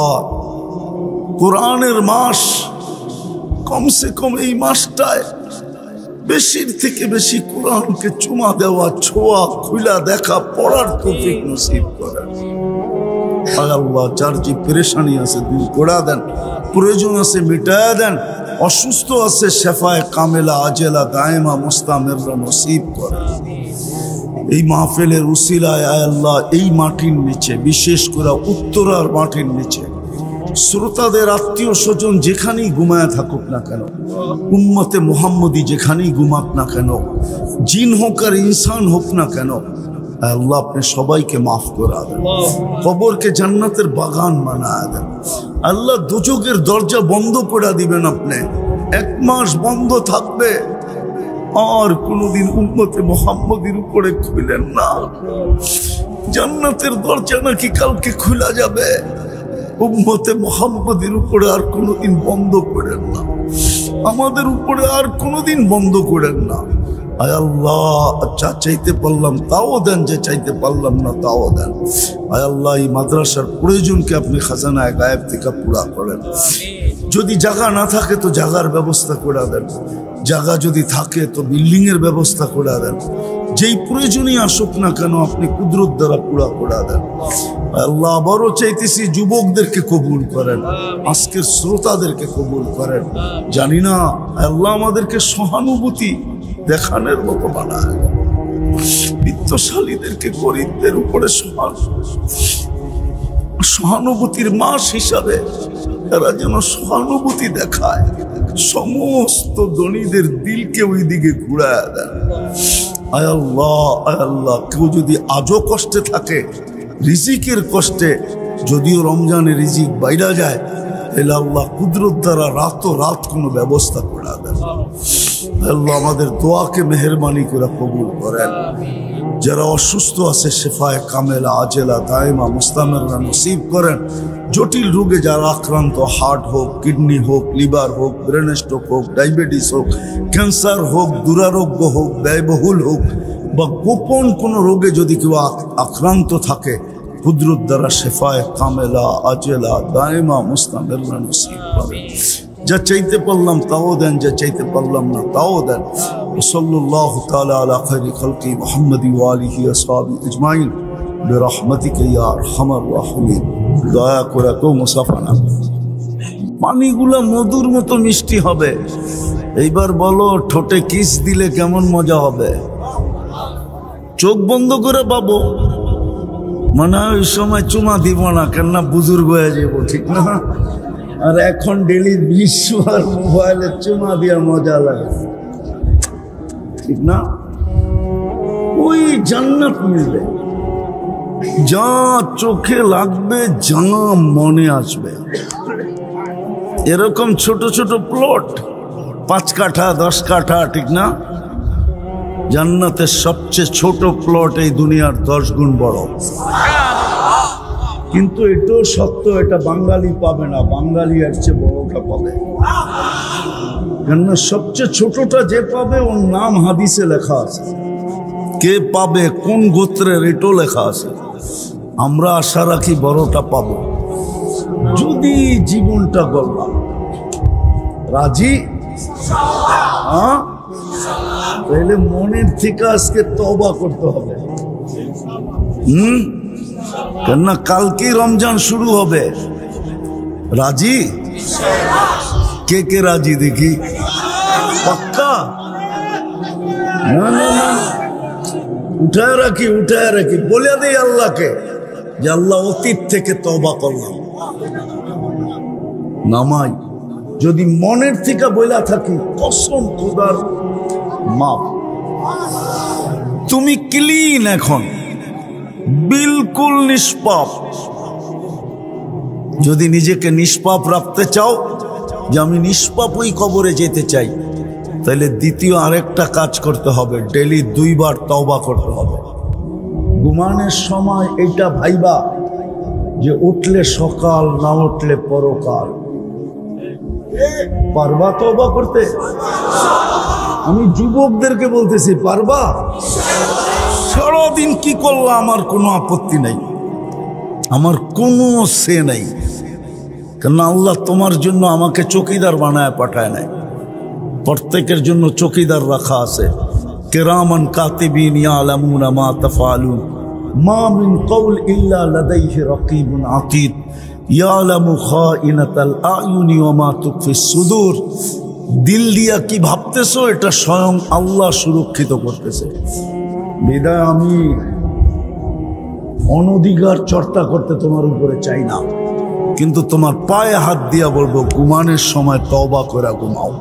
কোরআনের মাস, কমসে কম এই মাসটায় বেশির থেকে বেশি কোরআনকে চুমা দেওয়া, ছোঁয়া, খুলা দেখা, পড়ার তৌফিক নসিব করেন। আল্লাহ যার যে পেরেশানি আছে দূর করে দেন, প্রয়োজন আছে মিটায়া দেন, অসুস্থ আছে শেফায়ে কামেলা আজেলা দায়েমা মুস্তামিররা নসিব করেন। এই মাহফিলের উসিলায় আয় আল্লাহ এই মাটির নিচে, বিশেষ করে উত্তরার মাটির নিচে শ্রোতাদের আত্মীয় স্বজন যেখানেই ঘুমায় থাকুক না কেন, উম্মতে মুহাম্মদী যেখানেই ঘুমাক না কেন, জিন হোক আর ইনসান হোক না কেন, আল্লাহ আপনি সবাইকে মাফ করে দেন, কবরকে জান্নাতের বাগান বানায় দেন। আল্লাহ দুজকের দরজা বন্ধ করে দিবেন আপনি, 1 মাস বন্ধ থাকবে, আর কোনদিন উম্মতে মুহাম্মদীর উপরে খুলেন না। জান্নাতের দরজা নাকি কালকে খোলা যাবে, উম্মতে মুহাম্মদীর উপরে আর কোনদিন বন্ধ করেন না, আমাদের উপরে আর কোনদিন বন্ধ করেন না। আয় আল্লাহ যা চাইতে পারলাম তাও দেন, যে চাইতে পারলাম না তাও দেন। আয় আল্লাহ এই মাদ্রাসার প্রয়োজনকে আপনি খাজানায় গায়েব থেকে পুরা করেন। যদি জায়গা না থাকে তো জায়গার ব্যবস্থা করে দেন, জায়গা যদি থাকে তো বিল্ডিং এর ব্যবস্থা করে দেন। যেই প্রয়োজনই আসুক না কেন আপনি কুদরত দ্বারা পুরা করে দেন। আল্লাহ আবারও চাইতেছি যুবকদেরকে কবুল করেন, আজকের শ্রোতাদেরকে কবুল করেন। জানি না আল্লাহ আমাদেরকে সহানুভূতি দেখানোর মতো বানায়, বিত্তশালীদেরকে গরিবদের উপরে সহানুভূতির মাস হিসাবে তারা যেন সহানুভূতি দেখায়, সমস্ত ধনীদের দিলকে ওই দিকে ঘুরায় দেন। আয় আল্লাহ, আয় আল্লাহ, কেউ যদি আজও কষ্টে থাকে, রিজিকের কষ্টে, যদিও রমজানে রিজিক বাইরা যায়, তাহলে আল্লাহ কুদরত দ্বারা রাত কোনো ব্যবস্থা করে দেন। আল্লাহ আমাদের দোয়াকে মেহেরবানি করে কবুল করেন। যারা অসুস্থ আছে শেফায়ে কামেলা আজেলা দায়েমা মুস্তামিররা নসিব করেন। জটিল রোগে যারা আক্রান্ত, হার্ট হোক, কিডনি হোক, লিভার হোক, ব্রেন স্ট্রোক হোক, ডায়াবেটিস হোক, ক্যান্সার হোক, দুরারোগ্য হোক, ব্যয়বহুল হোক, বা গোপন কোনো রোগে যদি কেউ আক্রান্ত থাকে, কুদরত দ্বারা শেফায়ে কামেলা আজেলা দায়েমা মুস্তামিররা নসিব করেন। যা চাইতে পারলাম তাও দেন, যা চাইতে পারলাম না তাও দেন। সাল্লাল্লাহু তাআলা আলা খায়রি খালকি মুহাম্মাদি ওয়া আলিহি ওয়া আসহাবিহি আজমাইন বিরহমাতিকা ইয়া আরহামার রাহিমিন। দয়া করে তো মুসাফানা, পানিগুলা মধুর মতো মিষ্টি হবে। এইবার বলো ঠোঁটে কিস দিলে কেমন মজা হবে? চোখ বন্ধ করে পাবো, মানে ওই সময় চুমা দিব না, কেননা বুজুর্গ হয়ে যাবো, ঠিক না? আর এখন ডেলি 20 বার মোবাইলে চুমা দিয়া মজা লাগে, ঠিক না? ওই জান্নাত মিলবে, যা চোখে লাগবে, যা মনে আসবে। এরকম ছোট ছোট প্লট, 5 কাঠা 10 কাঠা, ঠিক না? জান্নাতের সবচেয়ে ছোট প্লট এই দুনিয়ার 10 গুণ বড়। কিন্তু এটাও সত্য, এটা বাঙালি পাবে না, বাঙালি এর চেয়ে বড়টা পাবে। কেননা সবচেয়ে ছোটটা যে পাবে ওর নাম হাদিসে লেখা আছে, কে পাবে কোন গোত্রের এটাও লেখা আছে। আমরা আশা রাখি বড়টা পাবো, যদি জীবনটা গড়লাম। রাজি? হ্যাঁ, তাহলে মনের থেকে আজকে তওবা করতে হবে। কেননা কালকে রমজান শুরু হবে। রাজি? কে কে রাজি দেখি? পাক্কা? না না না, উঠায় রাখি, উঠায় রাখি, বলে দেই আল্লাহকে যে আল্লাহ অতীত থেকে তওবা করলাম। নামাই যদি মনের থেকে বইলা থাকি, কসম খোদার মাপ, তুমি ক্লিন, এখন বিলকুল নিষ্পাপ। যদি নিজেকে নিষ্পাপ রাখতে চাও, যে আমি নিষ্পাপই কবরে যেতে চাই, তাহলে দ্বিতীয় আরেকটা কাজ করতে হবে, ডেলি 2 বার তওবা করতে হবে। ঘুমানোর সময় এইটা ভাইবা যে উঠলে সকাল, না উঠলে পরকাল। পারবা তওবা করতে? আমি যুবকদেরকে বলতেছি, পারবা? সারাদিন কি করলাম আমার কোনো আপত্তি নাই, আমার কোনো সে নাই, কেন আল্লাহ তোমার জন্য আমাকে চৌকিদার বানায় পাঠায় নাই। প্রত্যেকের জন্য চৌকিদার রাখা আছে, কিরামান কাতিবিন ইয়ালামুনা মা তাফআলুন। মা মিন কওল ইল্লা লাদাইহি রাকিবুন আতীদ ইয়ালামু খাইনাতাল আয়ুনি ওয়া মা তুখফিস সুদূর। দিল দিয়া কি ভাবতেছো এটা স্বয়ং আল্লাহ সুরক্ষিত করতেছে। বিদায় আমি অনধিকার চর্চা করতে তোমার উপরে চাই না, কিন্তু তোমার পায়ে হাত দিয়া বলবো ঘুমানোর সময় তওবা করে ঘুমাও।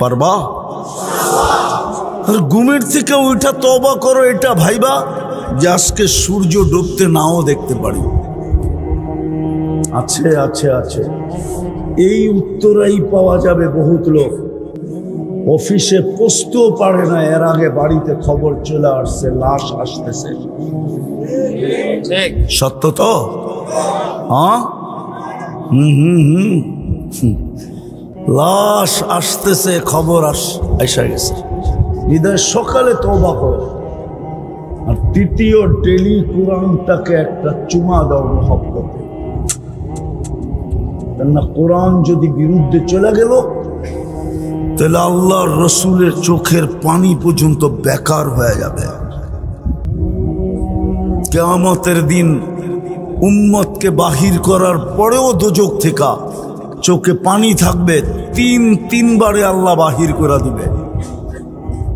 পারবা? ঘুমের থেকে ওইটা তওবা করো, এটা ভাইবা যে আজকে সূর্য ডুবতে নাও দেখতে পারি। আছে আছে আছে, এই উত্তরাই পাওয়া যাবে। বহুত লোক অফিসে পৌঁছতেও পারে না, এর আগে বাড়িতে খবর চলে আসছে লাশ আসতেছে। সত্য তো? হ্যাঁ, লাশ আসতেছে, খবর আসা গেছে। বিদায় সকালে তওবা করো। আর তৃতীয়, ডেলি কোরআনটাকে একটা চুমা দাও মহব্বতে। কেননা কোরআন যদি বিরুদ্ধে চলে গেল তাহলে আল্লাহর রসুলের চোখের পানি পর্যন্ত বেকার হয়ে যাবে। কিয়ামতের দিন উম্মতকে বাহির করার পরেও দোজখ থেকে চোখে পানি থাকবে, তিনবারে আল্লাহ বাহির করে দিবে।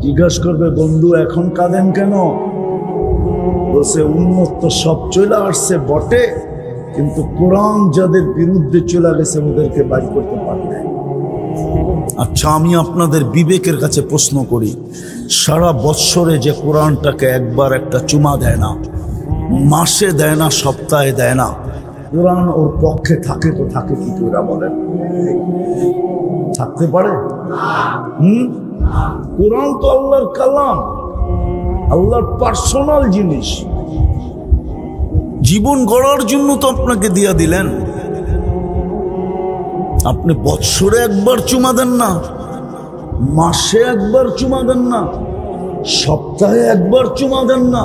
জিজ্ঞাসা করবে, বন্ধু এখন কাঁদেন কেন? বলছে, উম্মত তো সব চলে আসছে বটে, কিন্তু কোরআন যাদের বিরুদ্ধে চলে গেছে ওদেরকে বাইর করতে পারবে। আচ্ছা, আমি আপনাদের বিবেকের কাছে প্রশ্ন করি, সারা বৎসরে যে কোরআনটাকে একবার একটা চুমা দেয় না, মাসে দেয় না, সপ্তাহে দেয় না, কোরআন ওর পক্ষে থাকে তো থাকে কি করে বলেন? থাকতে পারে? কোরআন তো আল্লাহর কালাম, আল্লাহর পার্সোনাল জিনিস। জীবন গড়ার জন্য তো আপনাকে দিয়া দিলেন। আপনি বৎসরে একবার চুমা দেন না, মাসে একবার চুমা দেন না, সপ্তাহে একবার চুমা দেন না,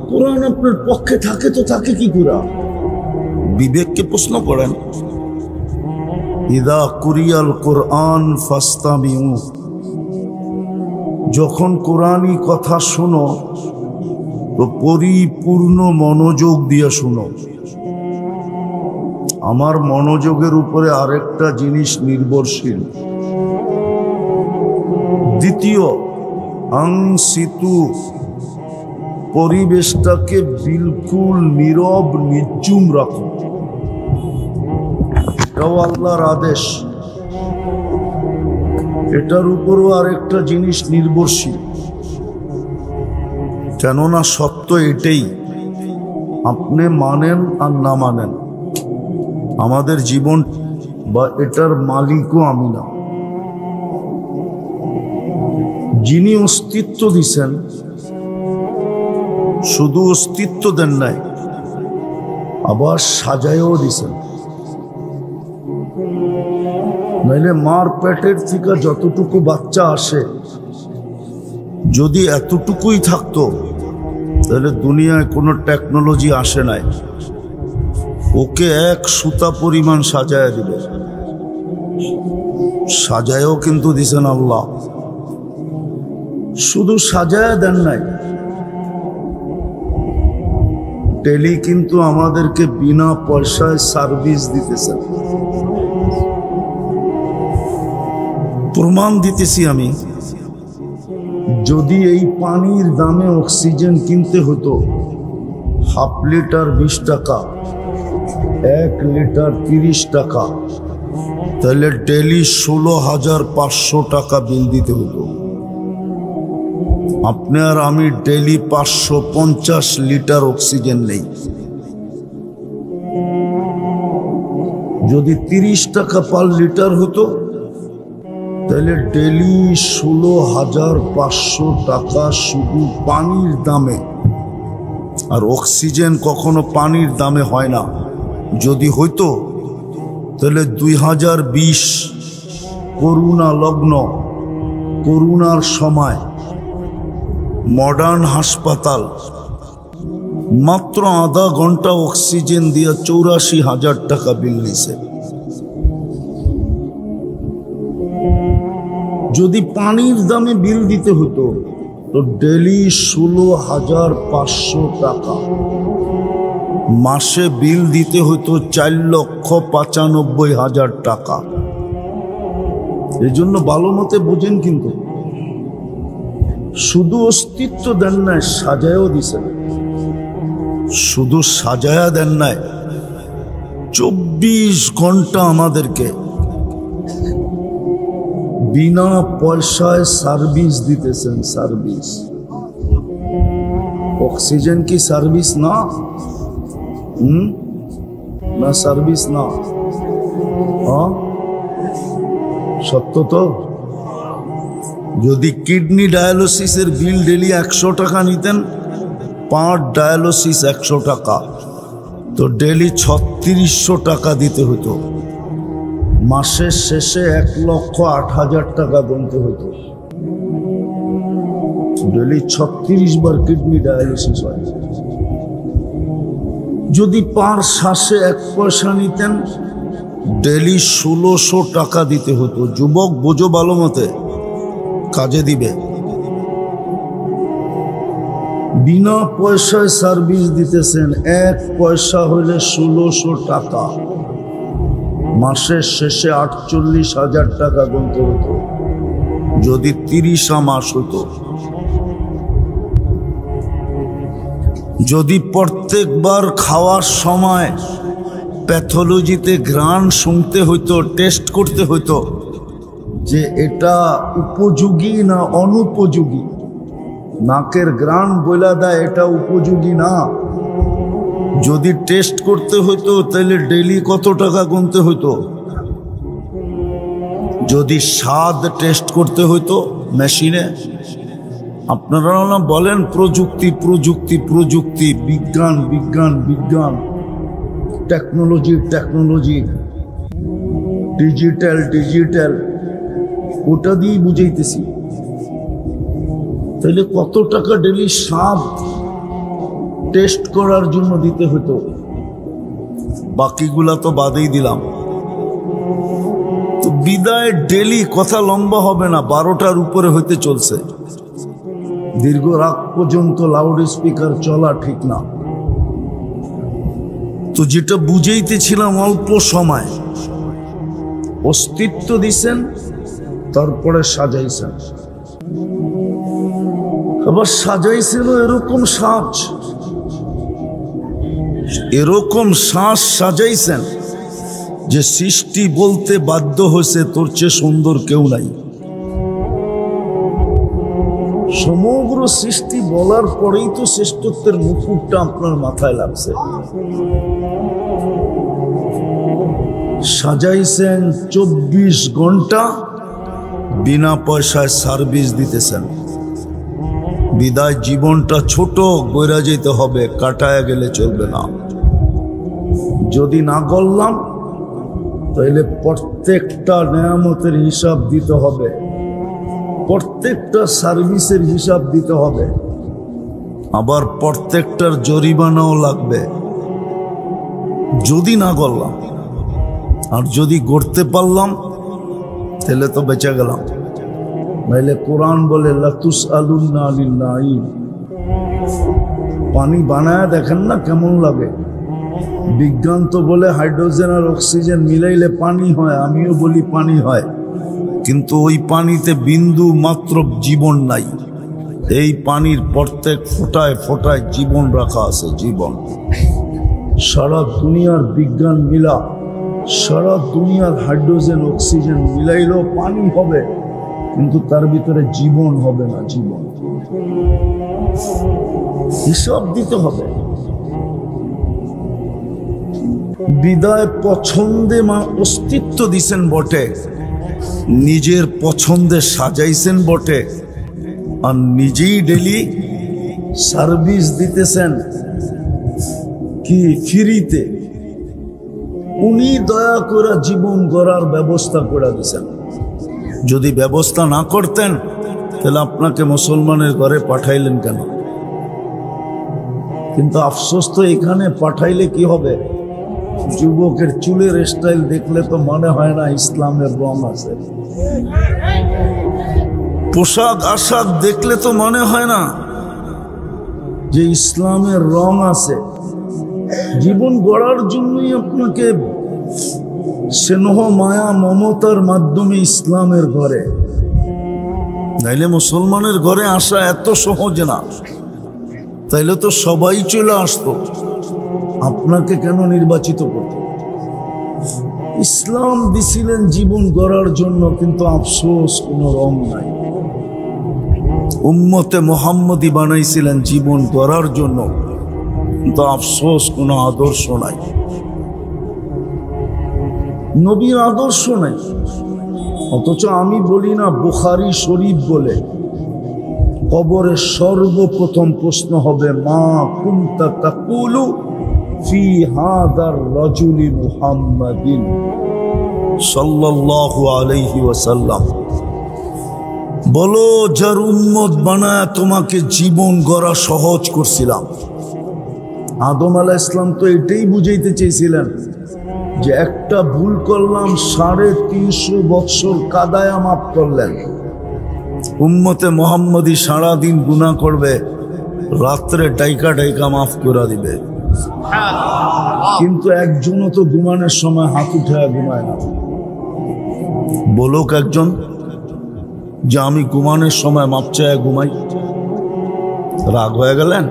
কোরআন আপনার পক্ষে থাকে তো থাকে কি করে? বিবেককে প্রশ্ন করেন। ইদা কুরিয়াল কোরআন ফাস্তামিউ, যখন কোরআনী কথা শোনো তো পরিপূর্ণ মনোযোগ দিয়ে শোনো। আমার মনোযোগের উপরে আরেকটা জিনিস নির্ভরশীল। দ্বিতীয়, আংসিতু, পরিবেশটাকে বিলকুল নীরব নির্জুম রাখো। এটাও আল্লাহর আদেশ। এটার উপরও আরেকটা জিনিস নির্ভরশীল, কেননা সত্য এটাই, আপনি মানেন আর না মানেন, আমাদের জীবন বা এটার মালিকও আমি না। যিনি অস্তিত্ব দিছেন, শুধু অস্তিত্ব দেন নাই, আবার সাজায়ও দিছেন। নাইলে মার পেটের থেকে যতটুকু বাচ্চা আসে, যদি এতটুকুই থাকতো তাহলে দুনিয়ায় কোনো টেকনোলজি আসে নাই। ওকে এক সুতা পরিমাণ সাজায় দিবে, সাজায়ও কিন্তু দিছেন আল্লাহ। শুধু সাজায় দেন নাই, টেলি কিন্তু আমাদেরকে বিনা পয়সায় সার্ভিস দিতেছেন। প্রমাণ দিতেছি আমি। যদি এই পানির দামে অক্সিজেন কিনতে হতো হাফ লিটার 20 টাকা, 1 লিটার 30 টাকা, তাহলে ডেলি 16,500 টাকা বিল দিতে হতো। আপনি আর আমি ডেলি 550 লিটার অক্সিজেন নেই। যদি 30 টাকা পার লিটার হতো তাহলে ডেলি 16,500 টাকা শুধু পানির দামে। আর অক্সিজেন কখনো পানির দামে হয় না। যদি হইতো তাহলে 2020 করোনা লগ্ন, করোনার সময় মডার্ন হাসপাতাল মাত্র আধা ঘন্টা অক্সিজেন দিয়ে 84,000 টাকা বিল নিছে। যদি পানির দামে বিল দিতে হতো তো তো ডেলি 16,500 টাকা মাসে বিল দিতে হতো 4,95,000 টাকা। এই জন্য ভালো মতে বোঝেন, কিন্তু শুধু অস্তিত্ব দেন নাই, সাজায়ও দিছেন। শুধু সাজায়া দেন নাই, 24 ঘন্টা আমাদেরকে বিনা পয়সায় সার্ভিস দিতেছেন। সার্ভিস, অক্সিজেন কি সার্ভিস না? না সার্ভিস না? সত্য তো। যদি কিডনি ডায়ালিসিসের বিল ডেলি 100 টাকা নিতেন, পার ডায়ালিসিস 100 টাকা, তো ডেলি 3600 টাকা দিতে হতো। মাসের শেষে 1,08,000 টাকা গুনতে হতো। ডেলি 36 বার কিডনি ডায়ালিসিস হয়। যদি পার শ্বাসে 1 পয়সা নিতেন, ডেলি 1600 টাকা দিতে হতো। যুবক বোঝো ভালো মতে, কাজে দিবে। বিনা পয়সায় সার্ভিস দিতেছেন, 1 পয়সা হইলে 1600 টাকা। মাসের শেষে 48,000 টাকা গুনতে হতো, যদি 30 মাস হতো। যদি প্রত্যেকবার খাওয়ার সময় প্যাথোলজিতে ঘ্রাণ শুনতে হইতো, টেস্ট করতে হইতো যে এটা উপযোগী না অনুপযোগী, নাকের ঘ্রাণ বইলা দেয় এটা উপযোগী না। যদি টেস্ট করতে হইতো তাহলে ডেলি কত টাকা গুনতে হইতো। যদি স্বাদ টেস্ট করতে হইতো মেশিনে, আপনারা না বলেন প্রযুক্তি প্রযুক্তি প্রযুক্তি, বিজ্ঞান বিজ্ঞান বিজ্ঞান, টেকনোলজি টেকনোলজি, ডিজিটাল ডিজিটাল, ওটা দিয়ে বুঝাইতেছি। তাহলে কত টাকা ডেলি স্বাদ টেস্ট করার জন্য দিতে হতো। বাকিগুলা তো বাদেই দিলাম। তো বিদায় ডেলি, কথা লম্বা হবে না, 12টার উপরে হইতে চলছে। দীর্ঘ রাত পর্যন্ত লাউড স্পিকার চলা ঠিক না। তো যেটা বুঝাইতেছিলাম, অল্প সময় অস্তিত্ব দিছেন, তারপরে সাজাইছেন। আবার সাজাইছিল এরকম সাজ, এরকম শ্বাস সাজাইছেন যে সৃষ্টি বলতে বাধ্য হয়েছে তোর চেয়ে সুন্দর কেউ নাই। সমগ্র সৃষ্টি বলার পরেই তো শ্রেষ্ঠত্বের মুকুটটা আপনার মাথায় লাগছে। সাজাইছেন 24 ঘন্টা, বিনা পয়সায় সার্ভিস দিতেছেন। বিদায় জীবনটা ছোট, বইরা যেতে হবে, কাটায় গেলে চলবে না। যদি না গড়লাম তাহলে প্রত্যেকটা নেয়ামতের হিসাব দিতে হবে, প্রত্যেকটা সার্ভিসের হিসাব দিতে হবে, আবার প্রত্যেকটার জরিমানাও লাগবে যদি না গড়লাম। আর যদি গড়তে পারলাম তাহলে তো বেঁচে গেলাম। নাইলে কোরআন বলে লাতুসআলুন্না আনিন নাঈম। পানি বানায় দেখেন না কেমন লাগে। বিজ্ঞান তো বলে হাইড্রোজেন আর অক্সিজেন মিলাইলে পানি হয়, আমিও বলি পানি হয়, কিন্তু ওই পানিতে বিন্দু মাত্র জীবন নাই। এই পানির প্রত্যেক ফোঁটায় ফোঁটায় জীবন রাখা আছে, জীবন। সারা দুনিয়ার বিজ্ঞান মিলা, সারা দুনিয়ার হাইড্রোজেন অক্সিজেন মিলাইলেও পানি হবে, কিন্তু তার ভিতরে জীবন হবে না। জীবন হিসাব দিতে হবে। বিদায় পছন্দে মা অস্তিত্ব দিছেন বটে, নিজের পছন্দে সাজাইছেন বটে, আর নিজেই ডেলি সার্ভিস দিতেছেন কি ফ্রিতে। উনি দয়া করে জীবন গড়ার ব্যবস্থা করে দিছেন। যদি ব্যবস্থা না করতেন তাহলে আপনাকে মুসলমানের ঘরে পাঠাইলেন কেন? কিন্তু আফসোস তো এখানে পাঠাইলে কি হবে? যুবকের চুলের স্টাইল দেখলে তো মনে হয় না ইসলামের রং আছে। পোশাক আশাক দেখলে তো মনে হয় না যে ইসলামের রং আছে। জীবন গড়ার জন্যই আপনাকে স্নেহ মায়া মমতার মাধ্যমে ইসলামের ঘরে, নাইলে মুসলমানের ঘরে আসা এত সহজ না। তাইলে তো সবাই চলে আসতো, আপনাকে কেন নির্বাচিত করত? ইসলাম দিছিলেন জীবন গড়ার জন্য, কিন্তু আফসোস কোন রং নাই। উম্মতে মুহাম্মদী বানাইছিলেন জীবন গড়ার জন্য, কিন্তু আফসোস কোন আদর্শ নাই, নবীর আদর্শ নাই। অথচ আমি বলি না বুখারী শরীফ বলে, কবরে সর্বপ্রথম প্রশ্ন হবে মা কুনতা তাকুলু ফি হাদার রাজুলি মুহাম্মাদিন সাল্লাল্লাহু আলাইহি ওয়াসাল্লাম। বলো, যার উম্মত বানায় তোমাকে জীবন গড়া সহজ করছিলাম। আদম আলাইহিস সালাম তো এটাই বুঝাইতে চেয়েছিলেন যে একটা ভুল করলাম, 350 বছর কাদায়া মাফ করলেন। উম্মতে মুহাম্মদী সারাদিন গুনাহ করবে, রাত্রে ডাইকা ডাইকা মাফ করে দিবে। কিন্তু একজনও তো ঘুমানোর সময় হাত উঠায় ঘুমায় না। বলুক একজন যে আমি ঘুমানোর সময় মাপ চায় ঘুমাই। রাগ হয়ে গেলেন?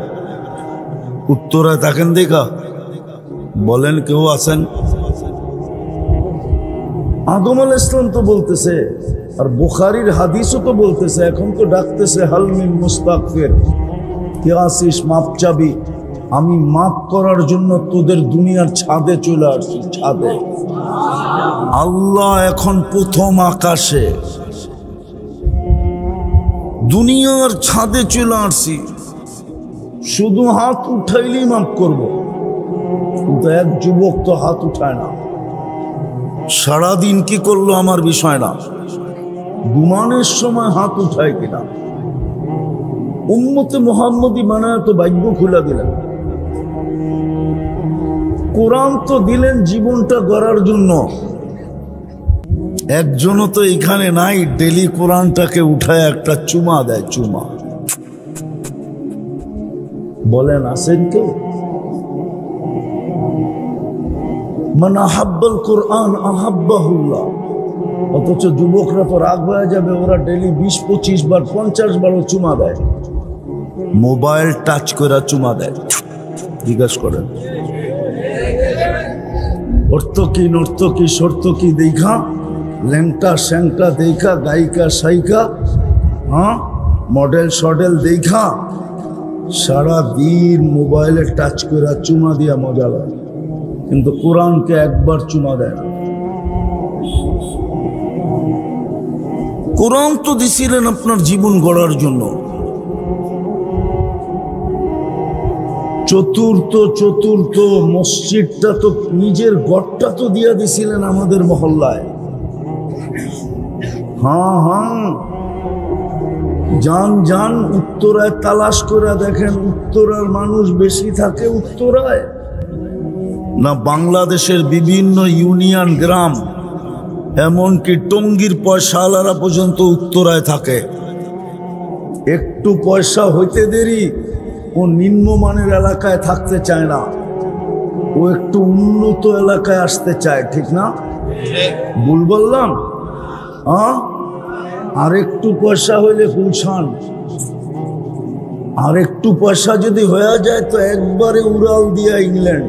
উত্তরায় থাকেন দেখা বলেন কেউ আছেন? আদম আলাইহিস সালাম তো বলতেছে, আর বুখারীর হাদিসও তো বলতেছে, এখন তো ডাকতেছে হাল মিন মুস্তাগফির, কে আসিস মাপ চাবি? আমি মাপ করার জন্য তোদের দুনিয়ার ছাদে চলে আসছি। ছাদে আল্লাহ এখন প্রথম আকাশে, দুনিয়ার ছাদে চলে আসছি। শুধু হাত উঠাইলেই মাফ করব, কিন্তু এক যুবক তো হাত উঠায় না। সারাদিন কি করলো আমার বিষয় না, ঘুমানোর সময় হাত উঠায় কিনা। উম্মতে মুহাম্মদী বানায় তো ভাগ্য খুলে দিলেন। কোরআন তো দিলেন জীবনটা গড়ার জন্য। একজনও তো এখানে নাই ডেলি কোরআনটাকে উঠায় একটা চুমা দেয়। চুমা বলেন আছেন কেউ? মান আহাব্বাল কোরআন আহাব্বাহুল্লাহ। অথচ যুবকরা তো রাগ হয়ে যাবে, ওরা ডেলি 20-25 বার 50 বারও চুমা দেয়। মোবাইল টাচ করে চুমা দেয়। জিজ্ঞাসা করেন অর্থ কি নর্ত কি শর্ত কি দেখা, ল্যাংটা স্যাংটা দেখা, গায়িকা সাইকা, হ্যাঁ মডেল সডেল দেখা সারা দিন মোবাইলে টাচ করে চুমা দিয়া মজা লাগে, কিন্তু কোরআনকে একবার চুমা দেয় না। কোরআন তো দিছিলেন আপনার জীবন গড়ার জন্য। চতুর্থ মসজিদটা তো নিজের গড়টা তো দিয়া দিছিলেন আমাদের মহল্লায়। হ্যাঁ যান উত্তরায় তালাশ করে দেখেন, উত্তরার মানুষ বেশি থাকে উত্তরায় না বাংলাদেশের বিভিন্ন ইউনিয়ন গ্রাম, এমনকি টঙ্গীর পয়সাওয়ালারা পর্যন্ত উত্তরায় থাকে। একটু পয়সা হইতে দেরি ও নিম্নমানের এলাকায় থাকতে চায় না, ও একটু উন্নত এলাকায় আসতে চায়। ঠিক না? ভুল বললাম? আর একটু পয়সা হইলে গুলশান, আর একটু পয়সা যদি হয়ে যায় তো একবারে উড়াল দিয়া ইংল্যান্ড,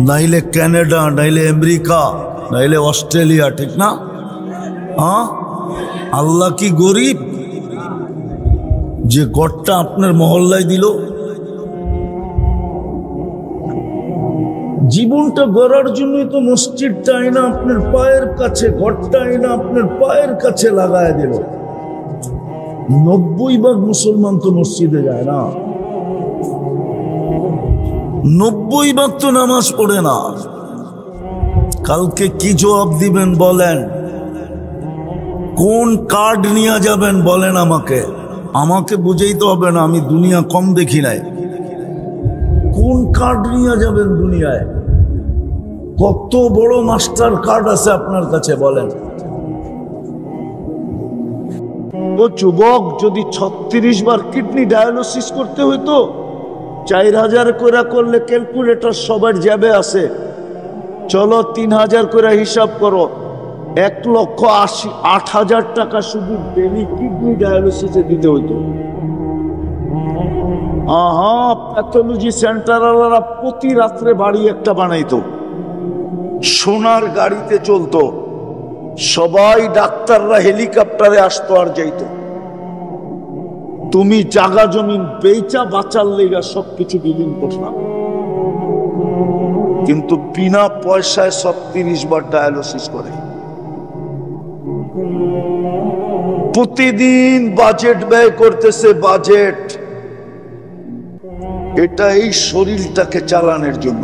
নাইলে কানাডা, নাইলে আমেরিকা, নাইলে অস্ট্রেলিয়া। ঠিক না? আল্লাহ কি গরিব যে গড়টা আপনার মহল্লায় দিল? জীবনটা গড়ার জন্যই তো মসজিদটা আইনা আপনার পায়ের কাছে, ঘরটা আইনা আপনার পায়ের কাছে লাগায় দিল। 90% মুসলমান তো মসজিদে যায় না, 90% তো নামাজ পড়ে না। কালকে কি জবাব দিবেন বলেন? কোন কার্ড নিয়ে যাবেন বলেন আমাকে? আমাকে বুঝাইতে হবে না, আমি দুনিয়া কম দেখি নাই। কোন কার্ড নিয়ে যাবেন দুনিয়ায়? কত বড় মাস্টার কার্ড আছে আপনার কাছে বলেন? ও যুবক, যদি 36 বার কিডনি ডায়ালিসিস করতে হইতো, 4000 করে করলে ক্যালকুলেটর সবার জ্যাবে আছে, চলো 3000 করে হিসাব করো, 1,80,000 টাকা শুধু ডেলি কিডনি ডায়ালিসিসে দিতে হইতো। প্যাথোলজি সেন্টারওয়ালারা প্রতি রাত্রে বাড়ি একটা বানাইতো, সোনার গাড়িতে চলতো, সবাই ডাক্তাররা হেলিকপ্টারে আসতো আর যাইতো। তুমি জাগা জমিন বেচা বাঁচার লেগা সবকিছু বিলীন করলাম, কিন্তু বিনা পয়সায় 36 বার ডায়ালিসিস করে। প্রতিদিন বাজেট ব্যয় করতেছে, বাজেট। এটা এই শরীরটাকে চালানোর জন্য।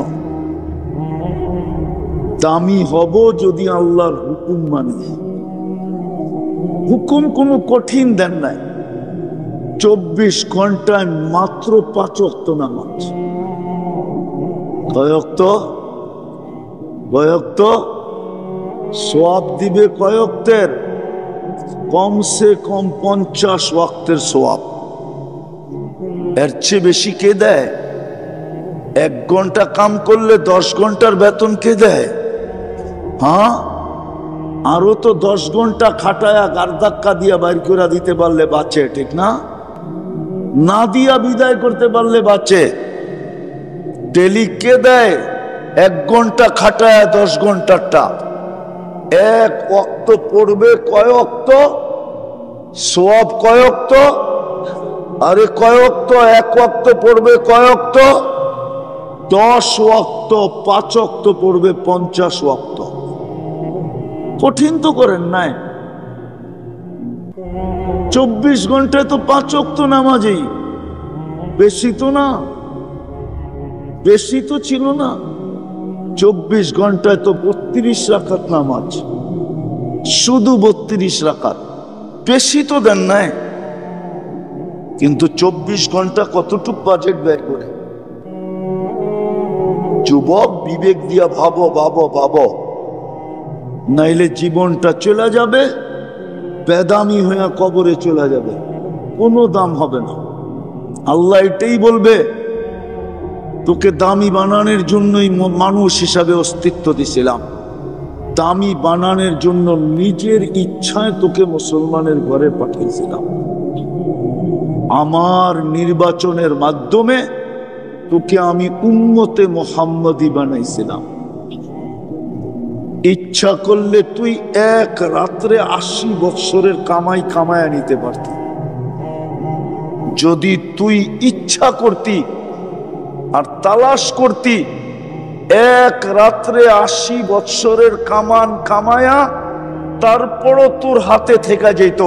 দামি হব যদি আল্লাহর হুকুম মানি। হুকুম কোনো কঠিন দেন নাই। 24 ঘন্টায় মাত্র 5 ওয়াক্ত নামাজ। কয় ওয়াক্ত? সোয়াব দিবে কয় ওয়াক্তের? কমসে কম 50 ওয়াক্তের সোয়াব। এর চেয়ে বেশি কে দেয়? 1 ঘন্টা কাম করলে 10 ঘন্টার বেতন কে দেয়? আরো তো 10 ঘন্টা খাটায়া গারধাক্কা দিয়া বাইর করে দিতে পারলে বাঁচে, ঠিক না? না দিয়া বিদায় করতে পারলে বাঁচে। ডেলি কে দেয়? 1 ঘন্টা খাটায়া 10 ঘন্টারটা। 1 ওয়াক্ত পড়বে কয় ওয়াক্ত? সোয়াব কয় ওয়াক্ত? আরে কয় ওয়াক্ত? 1 ওয়াক্ত পড়বে কয় ওয়াক্ত? 10 ওয়াক্ত। 5 ওয়াক্ত পড়বে 50 ওয়াক্ত। কঠিন তো করেন নাই। 24 ঘন্টায় তো 5 ওয়াক্ত নামাজই, বেশি তো না, বেশি তো ছিল না। 24 ঘন্টায় তো 32 রাকাত নামাজ, শুধু 32 রাকাত, বেশি তো দেন নাই। কিন্তু 24 ঘন্টা কতটুক বাজেট ব্যয় করে? যুবক, বিবেক দিয়া ভাবো, নাইলে জীবনটা চলে যাবে, বেদামি হয়ে কবরে চলে যাবে, কোনো দাম হবে না। আল্লাহ এটাই বলবে, তোকে দামি বানানোর জন্যই মানুষ হিসাবে অস্তিত্ব দিছিলাম, দামি বানানোর জন্য নিজের ইচ্ছায় তোকে মুসলমানের ঘরে পাঠিয়েছিলাম। আমার নির্বাচনের মাধ্যমে তোকে আমি উম্মতে মুহাম্মদী বানাইছিলাম। ইচ্ছা করলে তুই 1 রাত্রে 80 বৎসরের কামাই কামায়া নিতে পারতি। যদি তুই ইচ্ছা করতি আর তালাশ করতি, 1 রাত্রে 80 বৎসরের কামান কামায়া তারপরও তোর হাতে থেকে যেত,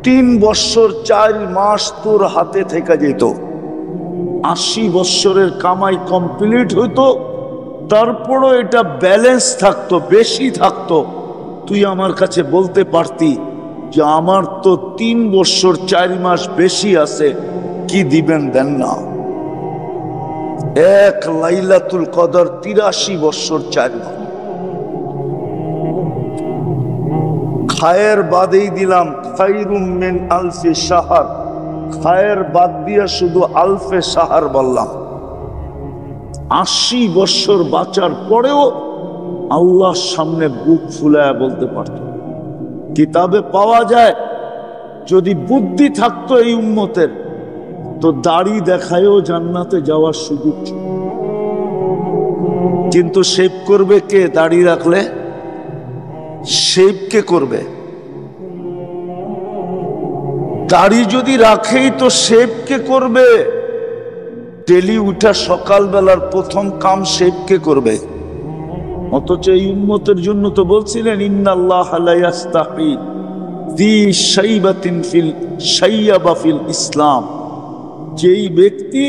3 বৎসর 4 মাস তোর হাতে থেকে যেত, 80 বৎসরের কামাই কমপ্লিট হইতো, তারপরও এটা ব্যালেন্স থাকতো, বেশি থাকতো। তুই আমার কাছে বলতে পারতি যে আমার তো 3 বৎসর 4 মাস বেশি আছে, কি দিবেন দেন না। 1 লাইলাতুল কদর 83 বৎসর 4 মাস। খায়ের বাদেই দিলাম, খায়রুম মিন আলফি শাহর, খায়ের বাদ দিয়া শুধু আলফে শাহর বললাম। 80 বৎসর বাঁচার পরেও আল্লাহর সামনে বুক ফুলায়া বলতে পারত। কিতাবে পাওয়া যায়, যদি বুদ্ধি থাকতো এই উম্মতের, তো দাড়ি দেখায়ও জান্নাতে যাওয়ার সুযোগ ছিল। কিন্তু শেভ করবে কে? দাড়ি রাখলে শেভ কে করবে? দাড়ি যদি রাখেই তো শেভ কে করবে? ডেলি উঠা সকালবেলার প্রথম কাম শেভ কে করবে? অথচ এই উম্মতের জন্য তো বলছিলেন, ইন্নাল্লাহা লা ইয়াস্তাহি যী শাইবাতিন ফিল শাইয়াবা ফিল ইসলাম। যেই ব্যক্তি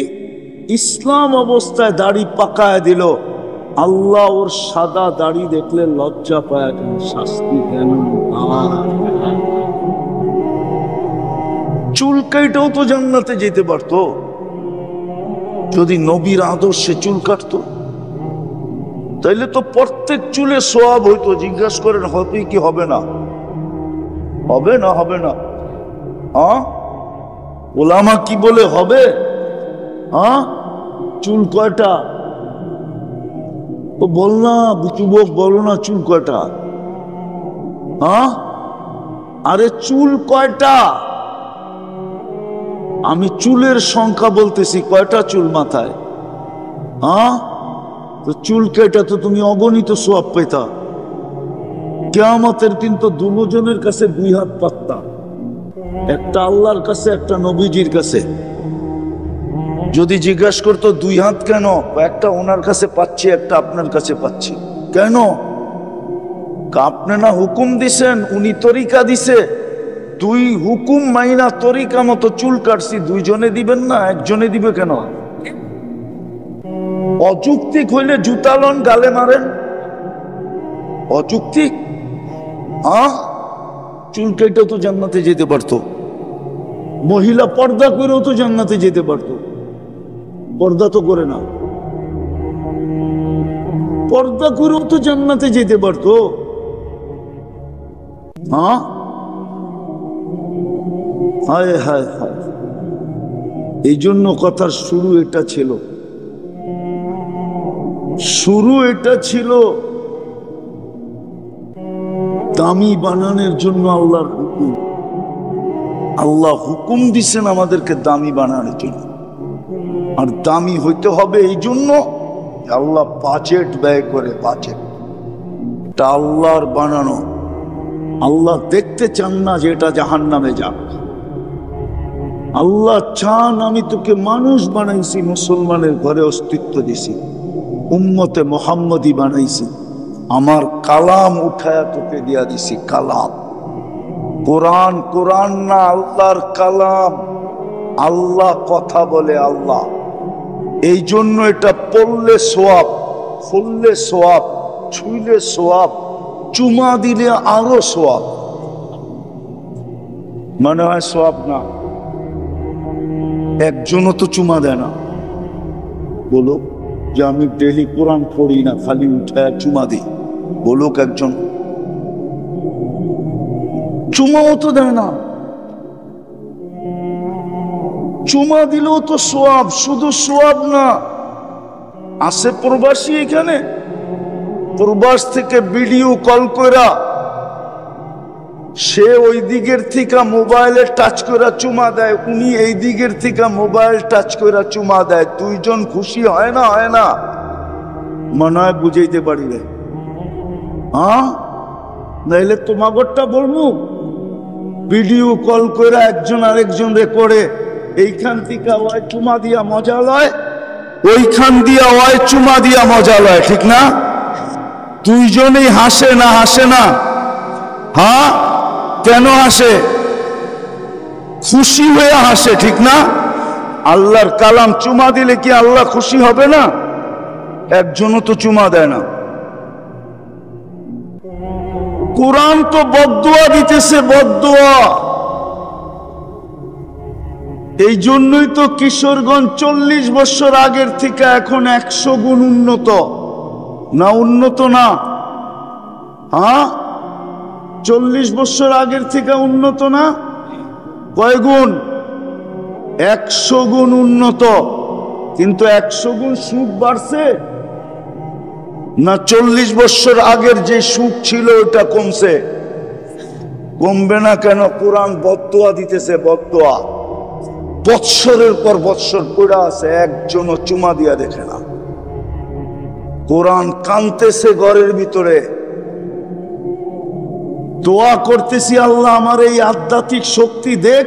ইসলাম অবস্থায় দাড়ি পাকায় দিল, আল্লাহ ওর সাদা দাড়ি দেখলে লজ্জা পায়, কেন শাস্তি কেন? চুল কাটাও তো জান্নাতে যেতে পারতো যদি নবীর আদর্শে চুল কাটতো। তাইলে তো প্রত্যেক চুলে সওয়াব হইতো। জিজ্ঞাসা করেন হবে কি হবে না? হবে না, হবে না। হ্যাঁ, ওলামা কি বলে হবে? হ্যাঁ, চুল কয়টা? ও বল না যুবক, বলো না চুল কয়টা? হ্যাঁ, আরে চুল কয়টা? আমি চুলের সংখ্যা বলতেছি, কয়টা চুল মাথায়? হ্যাঁ, তো চুল কেটে তো তুমি অগণিত সোয়াব পেতা। কিয়ামতের কিন্তু দুজনের কাছে 2 হাত পাত্তা, একটা আল্লাহর কাছে, একটা নবীজির কাছে। যদি জিজ্ঞাসা করতো 2 হাত কেন, একটা ওনার কাছে পাচ্ছি, একটা আপনার কাছে পাচ্ছি। কেন? আপনি না হুকুম দিছেন, উনি তরিকা দিছে, 2 হুকুম মাইনা তরিকা মতো চুল কাটছি, 2 জনে দিবেন না, একজনে দিবে কেন? অযৌক্তিক হইলে জুতালন গালে মারেন। অযৌক্তিক। চুল কেটেও তো জান্নাতে যেতে পারতো, মহিলা পর্দা করেও তো জান্নাতে যেতে পারতো, পর্দা তো করে না। পর্দা করেও তো জান্নাতে যেতে পারতো। হায় হায় হায়, এই জন্য কথার শুরু এটা ছিল, শুরু এটা ছিল দামি বানানোর জন্য আল্লাহর হুকুম। আল্লাহ হুকুম দিচ্ছেন আমাদেরকে দামি বানানোর জন্য, আর দামি হইতে হবে এই জন্য আল্লাহ বাজেট ব্যয় করে। বাজেট এটা আল্লাহর বানানো। আল্লাহ দেখতে চান না যে এটা জাহান্নামে যাক। আল্লাহ চান আমি তোকে মানুষ বানাইছি, মুসলমানের ঘরে অস্তিত্ব দিছি, উম্মতে মুহাম্মদী বানাইছি, আমার কালাম উঠায়া তোকে দিয়া দিছি। কালাম, কোরআন, কোরআন না আল্লাহর কালাম। আল্লাহ কথা বলে, আল্লাহ। এই জন্য এটা পড়লে সোয়াব, ফুললে সোয়াব, ছুইলে সোয়াব, চুমা দিলে আরো সোয়াব। মনে হয় সোয়াব না, একজনও তো চুমা দেয় না। বলো যে আমি ডেলি কোরআন পড়ি না, খালি উঠায় চুমা দিই, বলুক একজন। চুমাও তো দেয় না। চুমা দিলেও তো সোয়াব, শুধু সোয়াব না, আছে প্রবাসী এখানে, প্রবাস থেকে ভিডিও কল করা, সে ওই দিকের থেকে মোবাইলে টাচ করে চুমা দেয়, উনি এই দিকের থেকে মোবাইল টাচ করে চুমা দেয়। 2 জন খুশি হয় না? হয় না? মনে হয় বুঝাইতে পারিলে। নাইলে তোমাগরটা বলবো, ভিডিও কল করে একজন আরেকজন রে করে, এইখান থেকে ওই চুমা দিয়া মজা লয়, ওইখান দিয়া ওই চুমা দিয়া মজা লয়, ঠিক না? 2 জনেই হাসে না? হাসে না? হ্যাঁ, কেন হাসে? খুশি হয়ে হাসে, ঠিক না? আল্লাহর কালাম চুমা দিলে কি আল্লাহ খুশি হবে না? একজনও তো চুমা দেয় না। কোরআন তো বদদুয়া দিতেছে, বদদুয়া। এই জন্যই তো কিশোরগঞ্জ 40 বছর আগের থেকে এখন 100 গুণ উন্নত। না উন্নত না? 40 বছর আগের থেকে উন্নত না? কয় গুণ? 100 গুণ উন্নত। কিন্তু 100 গুণ সুখ বাড়ছে না 40 বছর আগের যে সুখ ছিল ওটা কমছে? কমবে না কেন? কোরআন বদদুয়া দিতেছে, বদদুয়া। বৎসরের পর বৎসর পড়া আছে, একজনও চুমা দিয়া দেখে না। কোরআন কানতেছে ঘরের ভিতরে, দোয়া করতেছি আল্লাহ আমার এই আধ্যাত্মিক শক্তি দেখ,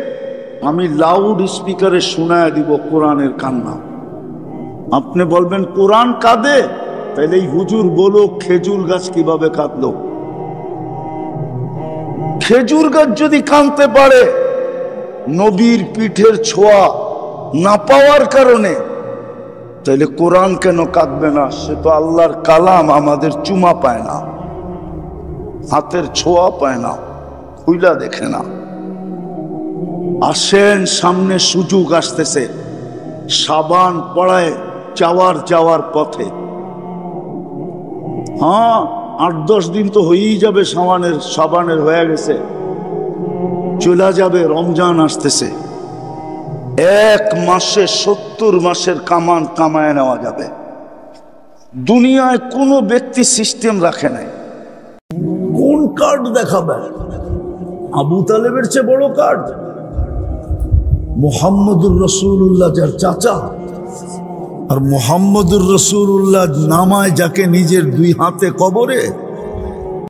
আমি লাউড স্পিকারে শোনায় দিব কোরআনের কান্না। আপনি বলবেন কোরআন কাঁদে, তাহলে এই হুজুর বলো খেজুর গাছ কিভাবে কাঁদলো? খেজুর গাছ যদি কাঁদতে পারে নবীর পিঠের ছোঁয়া না পাওয়ার কারণে, তাহলে কোরআন কেন কাঁদবে না? সে তো আল্লাহর কালাম, আমাদের চুমা পায় না, হাতের ছোঁয়া পায় না, খুইলা দেখে না। আসেন, সামনে সুযোগ আসতেছে, সাবান পড়ায় যাওয়ার পথে। 8-10 দিন তো হয়েই যাবে, সাবানের হয়ে গেছে। চলে যাবে, রমজান আসতেছে, 1 মাসে 70 মাসের কামান কামায় নেওয়া যাবে। দুনিয়ায় কোনো ব্যক্তি সিস্টেম রাখে নাই। কোন কার্ড দেখাবে? আবু তালেবের চেয়ে বড় কার্ড? মুহাম্মদুর রাসূলুল্লাহ যার চাচা, আর মুহাম্মদুর রাসূলুল্লাহ নামায় যাকে নিজের 2 হাতে কবরে,